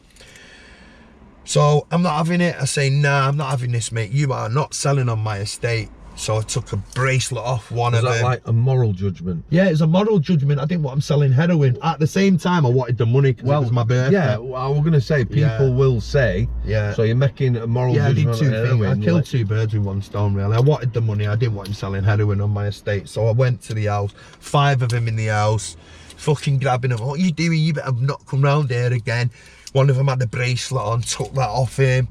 So I'm not having it. I say, nah, I'm not having this, mate. You are not selling on my estate. So I took a bracelet off one of them. Was that like a moral judgment? Yeah, it's a moral judgment. I didn't want him selling heroin. At the same time, I wanted the money because it was my birthday. Yeah, I was going to say, people will say, so you're making a moral judgment. I did 2 things. I killed 2 birds with 1 stone, really. I wanted the money. I didn't want him selling heroin on my estate. So I went to the house, 5 of them in the house, fucking grabbing them. What are you doing? You better not come round here again. One of them had the bracelet on, took that off him.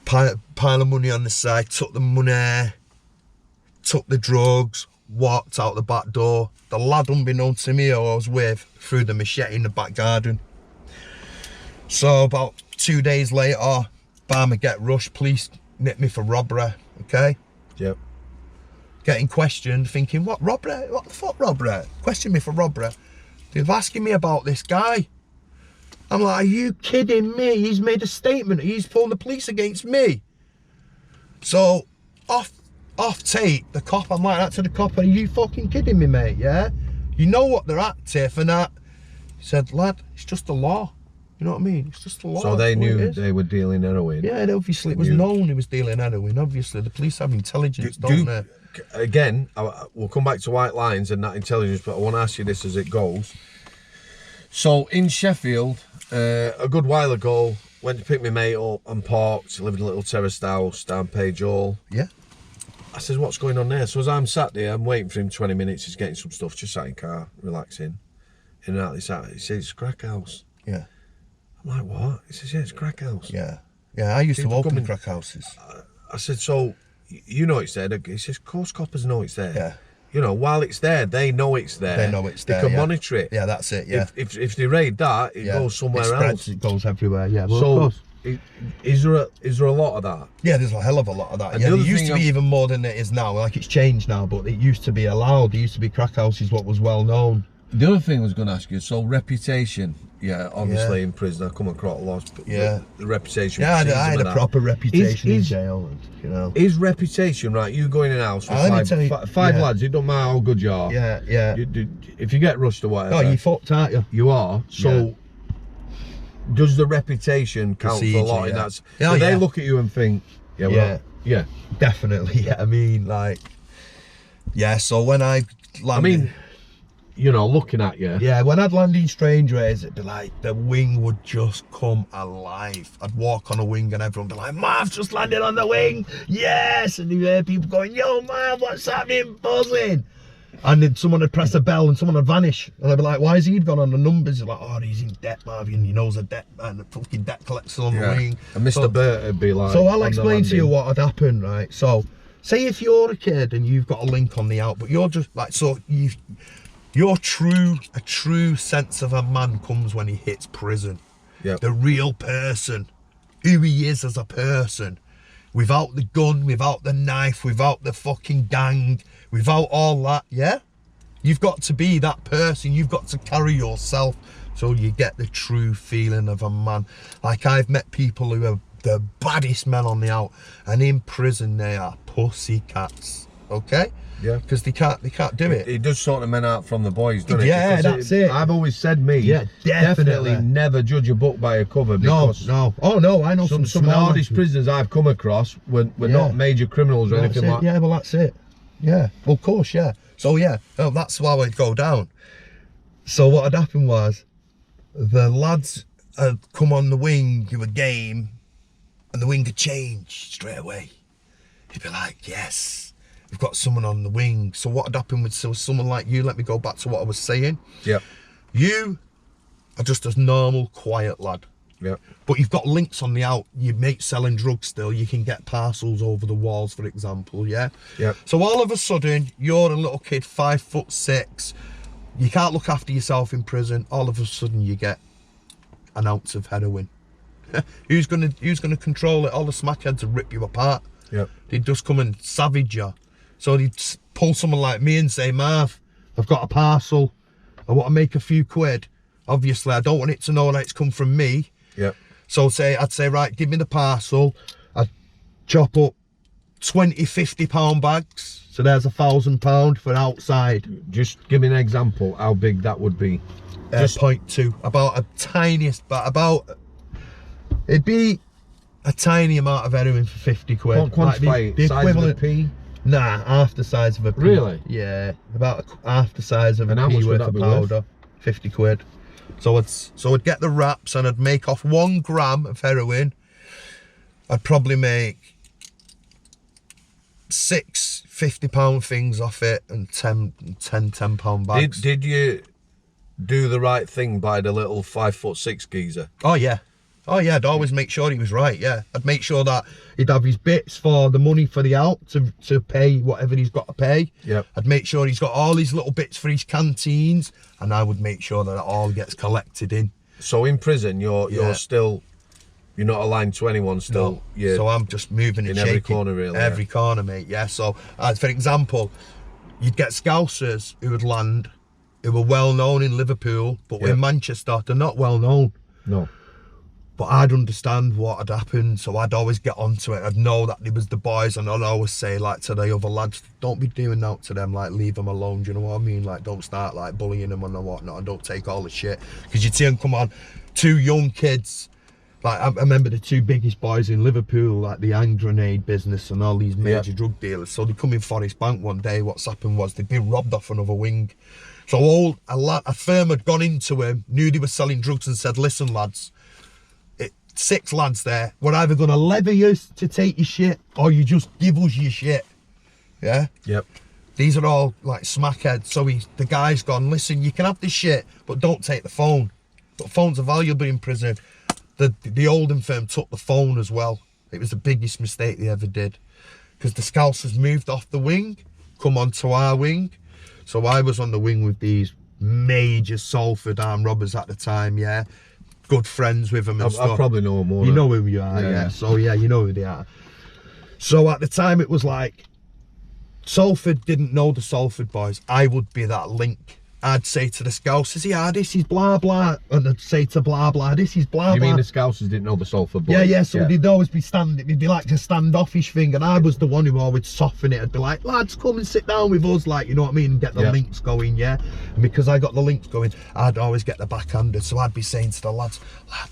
Pile of money on the side, took the money, took the drugs, walked out the back door. The lad, unbeknown to me, who I was with, threw the machete in the back garden. So about 2 days later, bam, I get rushed. Police nip me for robbery, okay? Yep. Getting questioned, thinking, what, robbery? What the fuck, robbery? Question me for robbery. They're asking me about this guy. I'm like, are you kidding me? He's made a statement. He's pulling the police against me. So, off tape, the cop, I'm like that to the cop, are you fucking kidding me, mate, yeah? You know what they're at, Tiff, and that. He said, lad, it's just the law. You know what I mean? It's just the law. So they knew they were dealing heroin? Yeah, obviously it was known he was dealing heroin. Obviously, the police have intelligence, don't they? Again, we'll come back to white lines and that intelligence, but I want to ask you this as it goes. So in Sheffield, a good while ago, went to pick my mate up and parked, lived in a little terraced house down Page Hall. Yeah. I said, what's going on there? So as I'm sat there, I'm waiting for him 20 minutes, he's getting some stuff, just sat in car, relaxing. In and out this house. He says, it's a crack house. Yeah. I'm like, what? He says, yeah, it's a crack house. Yeah. Yeah, I used to open crack houses. I said, so, you know it's there? He says, of course coppers know it's there. Yeah. You know, while it's there, they know it's there. They know it's there. They can monitor it. Yeah, that's it, yeah. If they raid that, it goes somewhere else. It goes everywhere, yeah. Well, so, of course. Is there a lot of that? Yeah, there's a hell of a lot of that. And yeah, the there used to be even more than it is now. Like, it's changed now, but it used to be allowed. There used to be crack houses, what was well known. The other thing I was going to ask you, so reputation, yeah, obviously in prison I come across a lot, but the reputation. Yeah, I had a proper reputation in jail, you know. His reputation, right, you go in an house with five lads, it don't matter how good you are. Yeah, yeah. If you get rushed or whatever. Oh, you fucked, aren't you? You are, so does the reputation count for a lot in that? Do they look at you and think, yeah, definitely, yeah, I mean, like, yeah, so when I landed, you know, looking at you. Yeah, when I'd land in Strangeways, it'd be like, the wing would just come alive. I'd walk on a wing and everyone would be like, Marv just landed on the wing, yes! And you hear people going, yo, Marv, what's happening, buzzing? And then someone would press a bell and someone would vanish. And I'd be like, why has he gone on the numbers? They're like, oh, he's in debt, Marvin. He knows a debt man, the fucking debt collector on the wing. And Mr. Burt would be like, so I'll explain to you what had happened, right? So, say if you're a kid and you've got a link on the out, but you're just like, so a true sense of a man comes when he hits prison. Yeah. The real person, who he is as a person, without the gun, without the knife, without the fucking gang, without all that, yeah? You've got to be that person, you've got to carry yourself so you get the true feeling of a man. Like, I've met people who are the baddest men on the out, and in prison they are pussycats, okay? Yeah, because they can't do it. It does sort of men out from the boys, doesn't it? Yeah, because that's it. I've always said, definitely never judge a book by a cover. Because no. Oh no, I know some of the hardest prisoners I've come across were not major criminals or anything like that. Yeah, well that's it. Yeah, well of course, yeah. So yeah, that's why I'd go down. So what had happened was, the lads had come on the wing to a game, and the wing had changed straight away. He'd be like, yes, we've got someone on the wing. So what had happened with someone like you, let me go back to what I was saying. Yeah. You are just a normal, quiet lad. Yeah. But you've got links on the out. Your mate's selling drugs still. You can get parcels over the walls, for example, yeah? Yeah. So all of a sudden, you're a little kid, 5'6". You can't look after yourself in prison. All of a sudden, you get an ounce of heroin. Who's gonna control it? All the smackheads will rip you apart. Yeah. They'd just come and savage you. So they'd pull someone like me and say, Marv, I've got a parcel. I want to make a few quid. Obviously, I don't want it to know that it's come from me. Yeah. So I'd say, right, give me the parcel. I'd chop up 20, 50 pound bags. So there's £1,000 for outside. Just give me an example how big that would be. Just 0.2. About a tiniest, but about, it'd be a tiny amount of heroin for 50 quid. Quantify the equivalent of a pea? Nah, half the size of a pea. Really? Yeah, about half the size of a how pea much would worth that of be powder. worth? 50 quid. So I'd get the wraps and I'd make off 1 gram of heroin. I'd probably make 6 £50 things off it and 10 £10 bags. Did you do the right thing by the little 5'6" geezer? Oh yeah. Oh yeah, I'd always make sure he was right, yeah. I'd make sure that he'd have his bits for the money for the out to pay whatever he's got to pay. Yep. I'd make sure he's got all his little bits for his canteens, and I would make sure that it all gets collected in. So in prison, you're still, you're not aligned to anyone still. No. So I'm just moving and in shaking. every corner, really. Every corner, mate, yeah. So, for example, you'd get Scousers who would land, who were well known in Liverpool, but in Manchester, they're not well known. No. But I'd understand what had happened, so I'd always get onto it. I'd know that it was the boys, and I'd always say, like, to the other lads, don't be doing that to them, like, leave them alone, do you know what I mean? Like, don't start, like, bullying them and whatnot, and don't take all the shit. Because you'd see them come on, 2 young kids, like, I remember the 2 biggest boys in Liverpool, like, the hand grenade business and all these major drug dealers. So they come in Forest Bank one day, what's happened was they'd been robbed off another wing. So a firm had gone into him, knew they were selling drugs, and said, listen, lads, 6 lads there, we're either going to levy you to take your shit or you just give us your shit. Yeah? Yep. These are all like smackheads. So the guy's gone, listen, you can have this shit, but don't take the phone. But phones are valuable in prison. The Oldham firm took the phone as well. It was the biggest mistake they ever did. Because the Scousers moved off the wing, come onto our wing. So I was on the wing with these major Salford armed robbers at the time, yeah. Good friends with them and stuff. I probably know more. You know who you are, yeah. So yeah, you know who they are. So at the time it was like, Salford didn't know the Salford boys. I would be that link. I'd say to the Scousers, yeah, this is blah blah, and I'd say to blah blah, this is blah blah. You mean the Scousers didn't know the Salford boys? Yeah, so they'd always be it'd be like a standoffish thing, and I was the one who always soften it. I'd be like, lads, come and sit down with us, like, you know what I mean, and get the links going, yeah. And because I got the links going, I'd always get the backhanded, so I'd be saying to the lads, lad,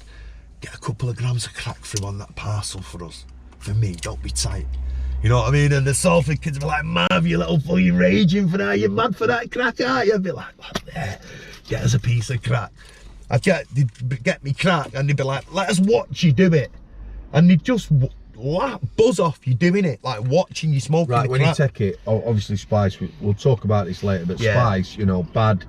get a couple of grams of crack through on that parcel for us. For me, don't be tight. You know what I mean? And the Salford kids would be like, Marv, you little fool, you raging for that? You mad for that crack, aren't you? I'd be like, there, get us a piece of crack. They'd get me crack, and they'd be like, let us watch you do it. And they'd just buzz off you doing it, like watching you smoking Right, when crack. you take it, obviously Spice, we'll talk about this later, but Spice, you know, bad,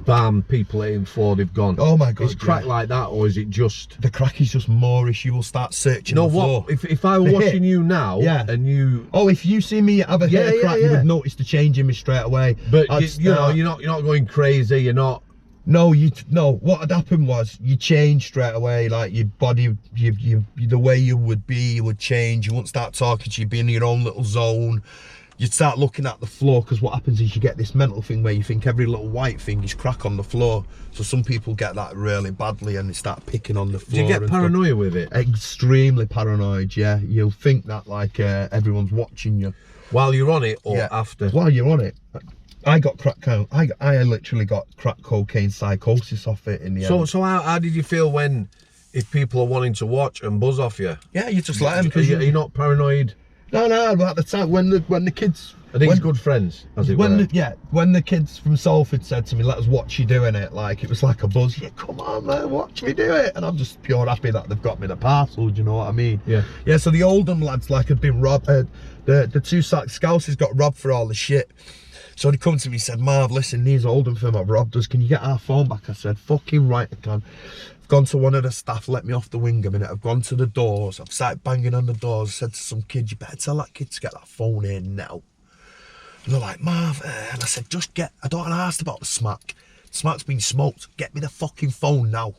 bam, people aiming for, they've gone. Oh my God, is crack like that, or is it just... The crack is just moreish. You will start searching the floor. What? If I were watching you now, and you... Oh, if you see me have a hit of crack, you would notice the change in me straight away. But you know, you're not going crazy, you're not... No, what had happened was you change straight away, like your body, the way you would be, you would change. You wouldn't start talking to you, be in your own little zone. You'd start looking at the floor, because what happens is you get this mental thing where you think every little white thing is crack on the floor. So some people get that really badly and they start picking on the floor. Do you get paranoia with it? Extremely paranoid, yeah. You'll think that like everyone's watching you. While you're on it or after? While you're on it. I got crack, I literally got crack cocaine psychosis off it in the end. So how did you feel if people are wanting to watch and buzz off you? Yeah, you just let them. Are you not paranoid? No, at the time when the kids, I think it's good friends, as it were. When the kids from Salford said to me, let us watch you doing it, like it was like a buzz. Yeah, come on man, watch me do it. And I'm just pure happy that they've got me the parcel, do you know what I mean? Yeah, so the Oldham lads like had been robbed, the 2 Scousers got robbed for all the shit. So they come to me and said, Marv, listen, these Oldham firm have robbed us, can you get our phone back? I said, fucking right I can. I've gone to one of the staff, let me off the wing a minute. I've gone to the doors, I've started banging on the doors, said to some kid, you better tell that kid to get that phone in now. And they're like, Marv, and I said, I don't want to ask about the smack. The smack's been smoked, get me the fucking phone now.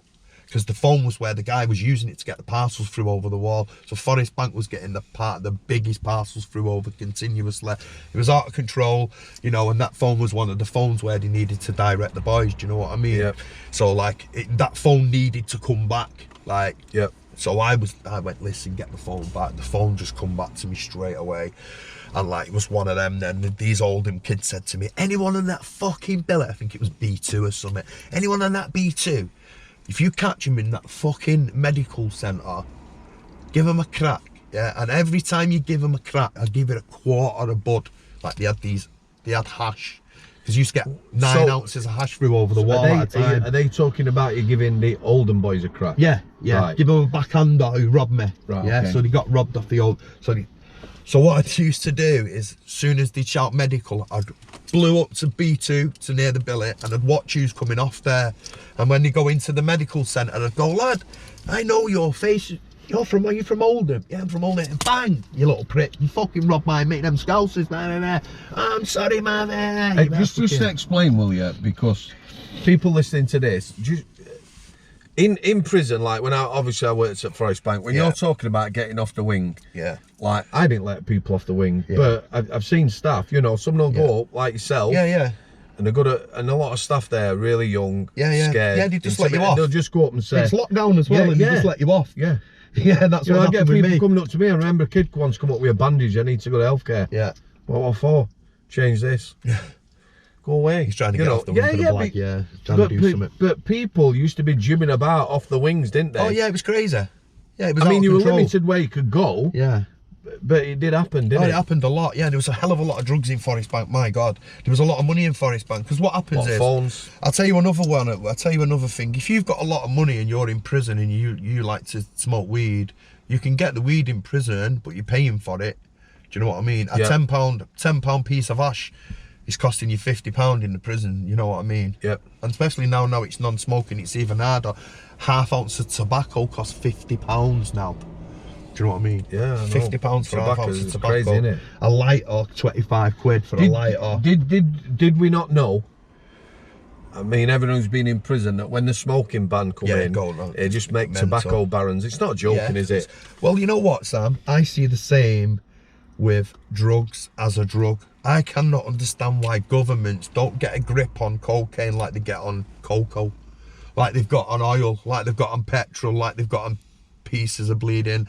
Because the phone was where the guy was using it to get the parcels through over the wall. So Forest Bank was getting the biggest parcels through over continuously. It was out of control, you know, and that phone was one of the phones where they needed to direct the boys, do you know what I mean? Yep. So like, that phone needed to come back, like, yep. So I went, listen, get the phone back. The phone just come back to me straight away. And like, it was one of them then. These Oldham kids said to me, anyone on that fucking billet, I think it was B2 or something, anyone on that B2, if you catch him in that fucking medical centre, give him a crack, yeah? And every time you give him a crack, I give it a quarter of bud. Like they had hash. Because you used to get 9 ounces of hash through over the wall at a time. Are they talking about you giving the Oldham boys a crack? Yeah. Right. Give him a backhander who robbed me. Right, yeah, okay. so they got robbed off the old... So So what I used to do is, as soon as they shout medical, I'd blew up to B2 to near the billet, and I'd watch who's coming off there. And when they go into the medical centre, I'd go, lad, I know your face. Are you from Oldham? Yeah, I'm from Oldham. And bang, you little prick, you fucking robbed my mate, them scousers. I'm sorry, man. Hey, just explain, will you? Because people listening to this, in prison, like when I worked at Forest Bank, when you're talking about getting off the wing, like I didn't let people off the wing, but I've seen staff, you know, some don't go up like yourself, and they're good at, and a lot of staff there really young, scared, they just let you off. They'll just go up and say it's lockdown as well, and they just let you off. Yeah, that's what I get people with me. coming up to me. I remember a kid once come up with a bandage. I need to go to healthcare. Yeah. What for? Change this. Go away. He's trying to get off the wing for the black. Trying to do something. But people used to be jibbing about off the wings, didn't they? Oh yeah, it was crazy. Yeah, it was. I mean, you were limited where you could go. Yeah. But it did happen, didn't it? It happened a lot. Yeah, there was a hell of a lot of drugs in Forest Bank. My God, there was a lot of money in Forest Bank. Because what happens is, phones. I'll tell you another one. I'll tell you another thing. If you've got a lot of money and you're in prison and you like to smoke weed, you can get the weed in prison, but you're paying for it. Do you know what I mean? A £10 piece of hash is costing you £50 in the prison. You know what I mean? Yep. And especially now it's non-smoking, it's even harder. Half ounce of tobacco costs £50 now. Do you know what I mean? Yeah, I know. £50 for half ounce of tobacco. Crazy, isn't it? A lighter, 25 quid for a lighter. Did we not know? I mean, everyone who's been in prison, that when the smoking ban come in, it just make tobacco barons. It's not joking, is it? Well, you know what, Sam? I see the same with drugs as a drug. I cannot understand why governments don't get a grip on cocaine like they get on cocoa, like they've got on oil, like they've got on petrol, like they've got on pieces of bleeding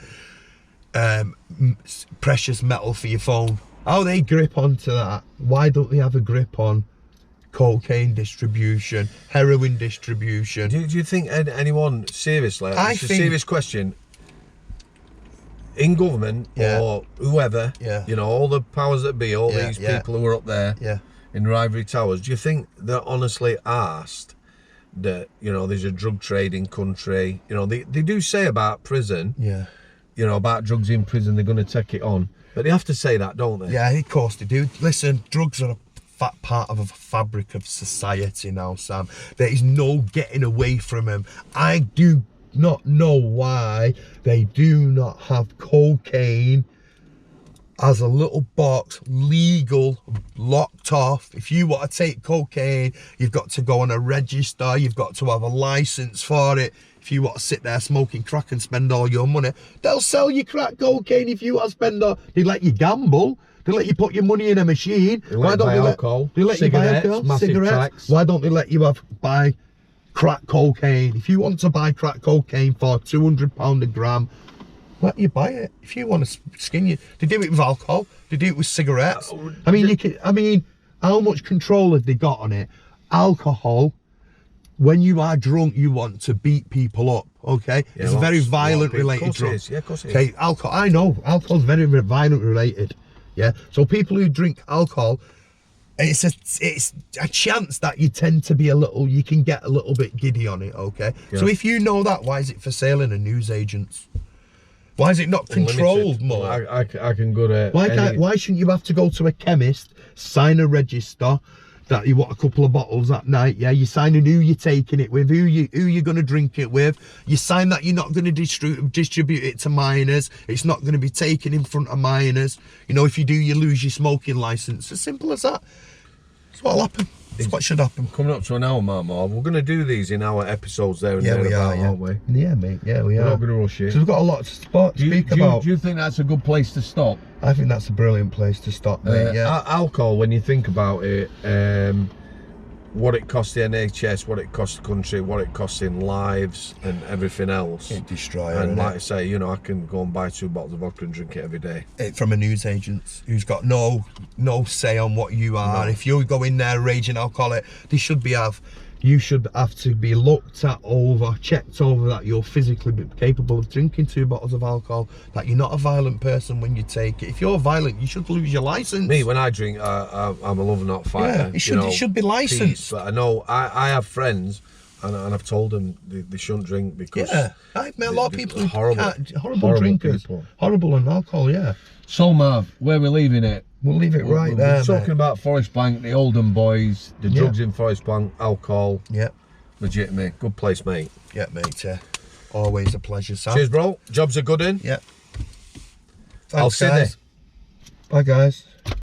precious metal for your phone. How they grip onto that? Why don't they have a grip on cocaine distribution, heroin distribution? Do you think anyone, seriously, it's a serious question, in government or whoever, you know, all the powers that be, all these people who are up there in their ivory towers, do you think they're honestly asked that, you know, there's a drug trading country? You know, they do say about prison, you know, about drugs in prison, they're going to take it on, but they have to say that, don't they? Yeah, of course they do. Listen, drugs are a fat part of a fabric of society now, Sam. There is no getting away from them. I do not know why they do not have cocaine as a little box, legal, locked off. If you want to take cocaine, you've got to go on a register, you've got to have a license for it. If you want to sit there smoking crack and spend all your money, they'll sell you crack cocaine if you want to spend all. They let you gamble. They let you put your money in a machine. Why don't they let alcohol? They let you buy alcohol, cigarettes. Why don't they let you buy crack cocaine? If you want to buy crack cocaine for £200 a gram, let you buy it. If you want to skin you, they do it with alcohol. They do it with cigarettes. I mean, how much control have they got on it? Alcohol. When you are drunk, you want to beat people up. Okay, it's a very violent related drug. Yeah, of course it is. Okay, alcohol. I know alcohol's very violent related. Yeah, so people who drink alcohol, it's a chance that you tend to be you can get a little bit giddy on it. Okay, so if you know that, why is it for sale in a newsagents? Why is it not controlled more? I can go to. Why shouldn't you have to go to a chemist, sign a register that you want a couple of bottles that night? Yeah, you sign who you're taking it with, who you're going to drink it with. You sign that you're not going to distribute it to minors. It's not going to be taken in front of minors. You know, if you do, you lose your smoking license. As simple as that. That's what'll happen. That's what should happen. Coming up to an hour, Mark. We're going to do these in our episodes there and there, aren't we? Yeah, mate. Yeah, we are. We're not going to rush it. So we've got a lot to speak about. Do you think that's a good place to stop? I think that's a brilliant place to stop, mate. Alcohol, when you think about it, what it costs the NHS, what it costs the country, what it costs in lives and everything else. It destroys. And like I say, you know, I can go and buy 2 bottles of vodka and drink it every day. From a newsagent who's got no say on what you are. No. If you go in there raging alcoholic, you should have to be looked at checked over that you're physically capable of drinking 2 bottles of alcohol, that you're not a violent person when you take it. If you're violent, you should lose your license. Me, when I drink, I'm a lover, not fighter. Yeah, it should be licensed. But I know I have friends and I've told them they shouldn't drink because I've met a lot of people who horrible drinkers, people. horrible on alcohol. Yeah. So Marv, where we're leaving it? We'll leave it right there. We're talking about Forest Bank, the Oldham boys, the drugs in Forest Bank, alcohol. Yeah. Legit, mate. Good place, mate. Yeah, mate. Always a pleasure, Sam. Cheers, bro. Jobs are good in. Yeah. I'll see you. Bye, guys.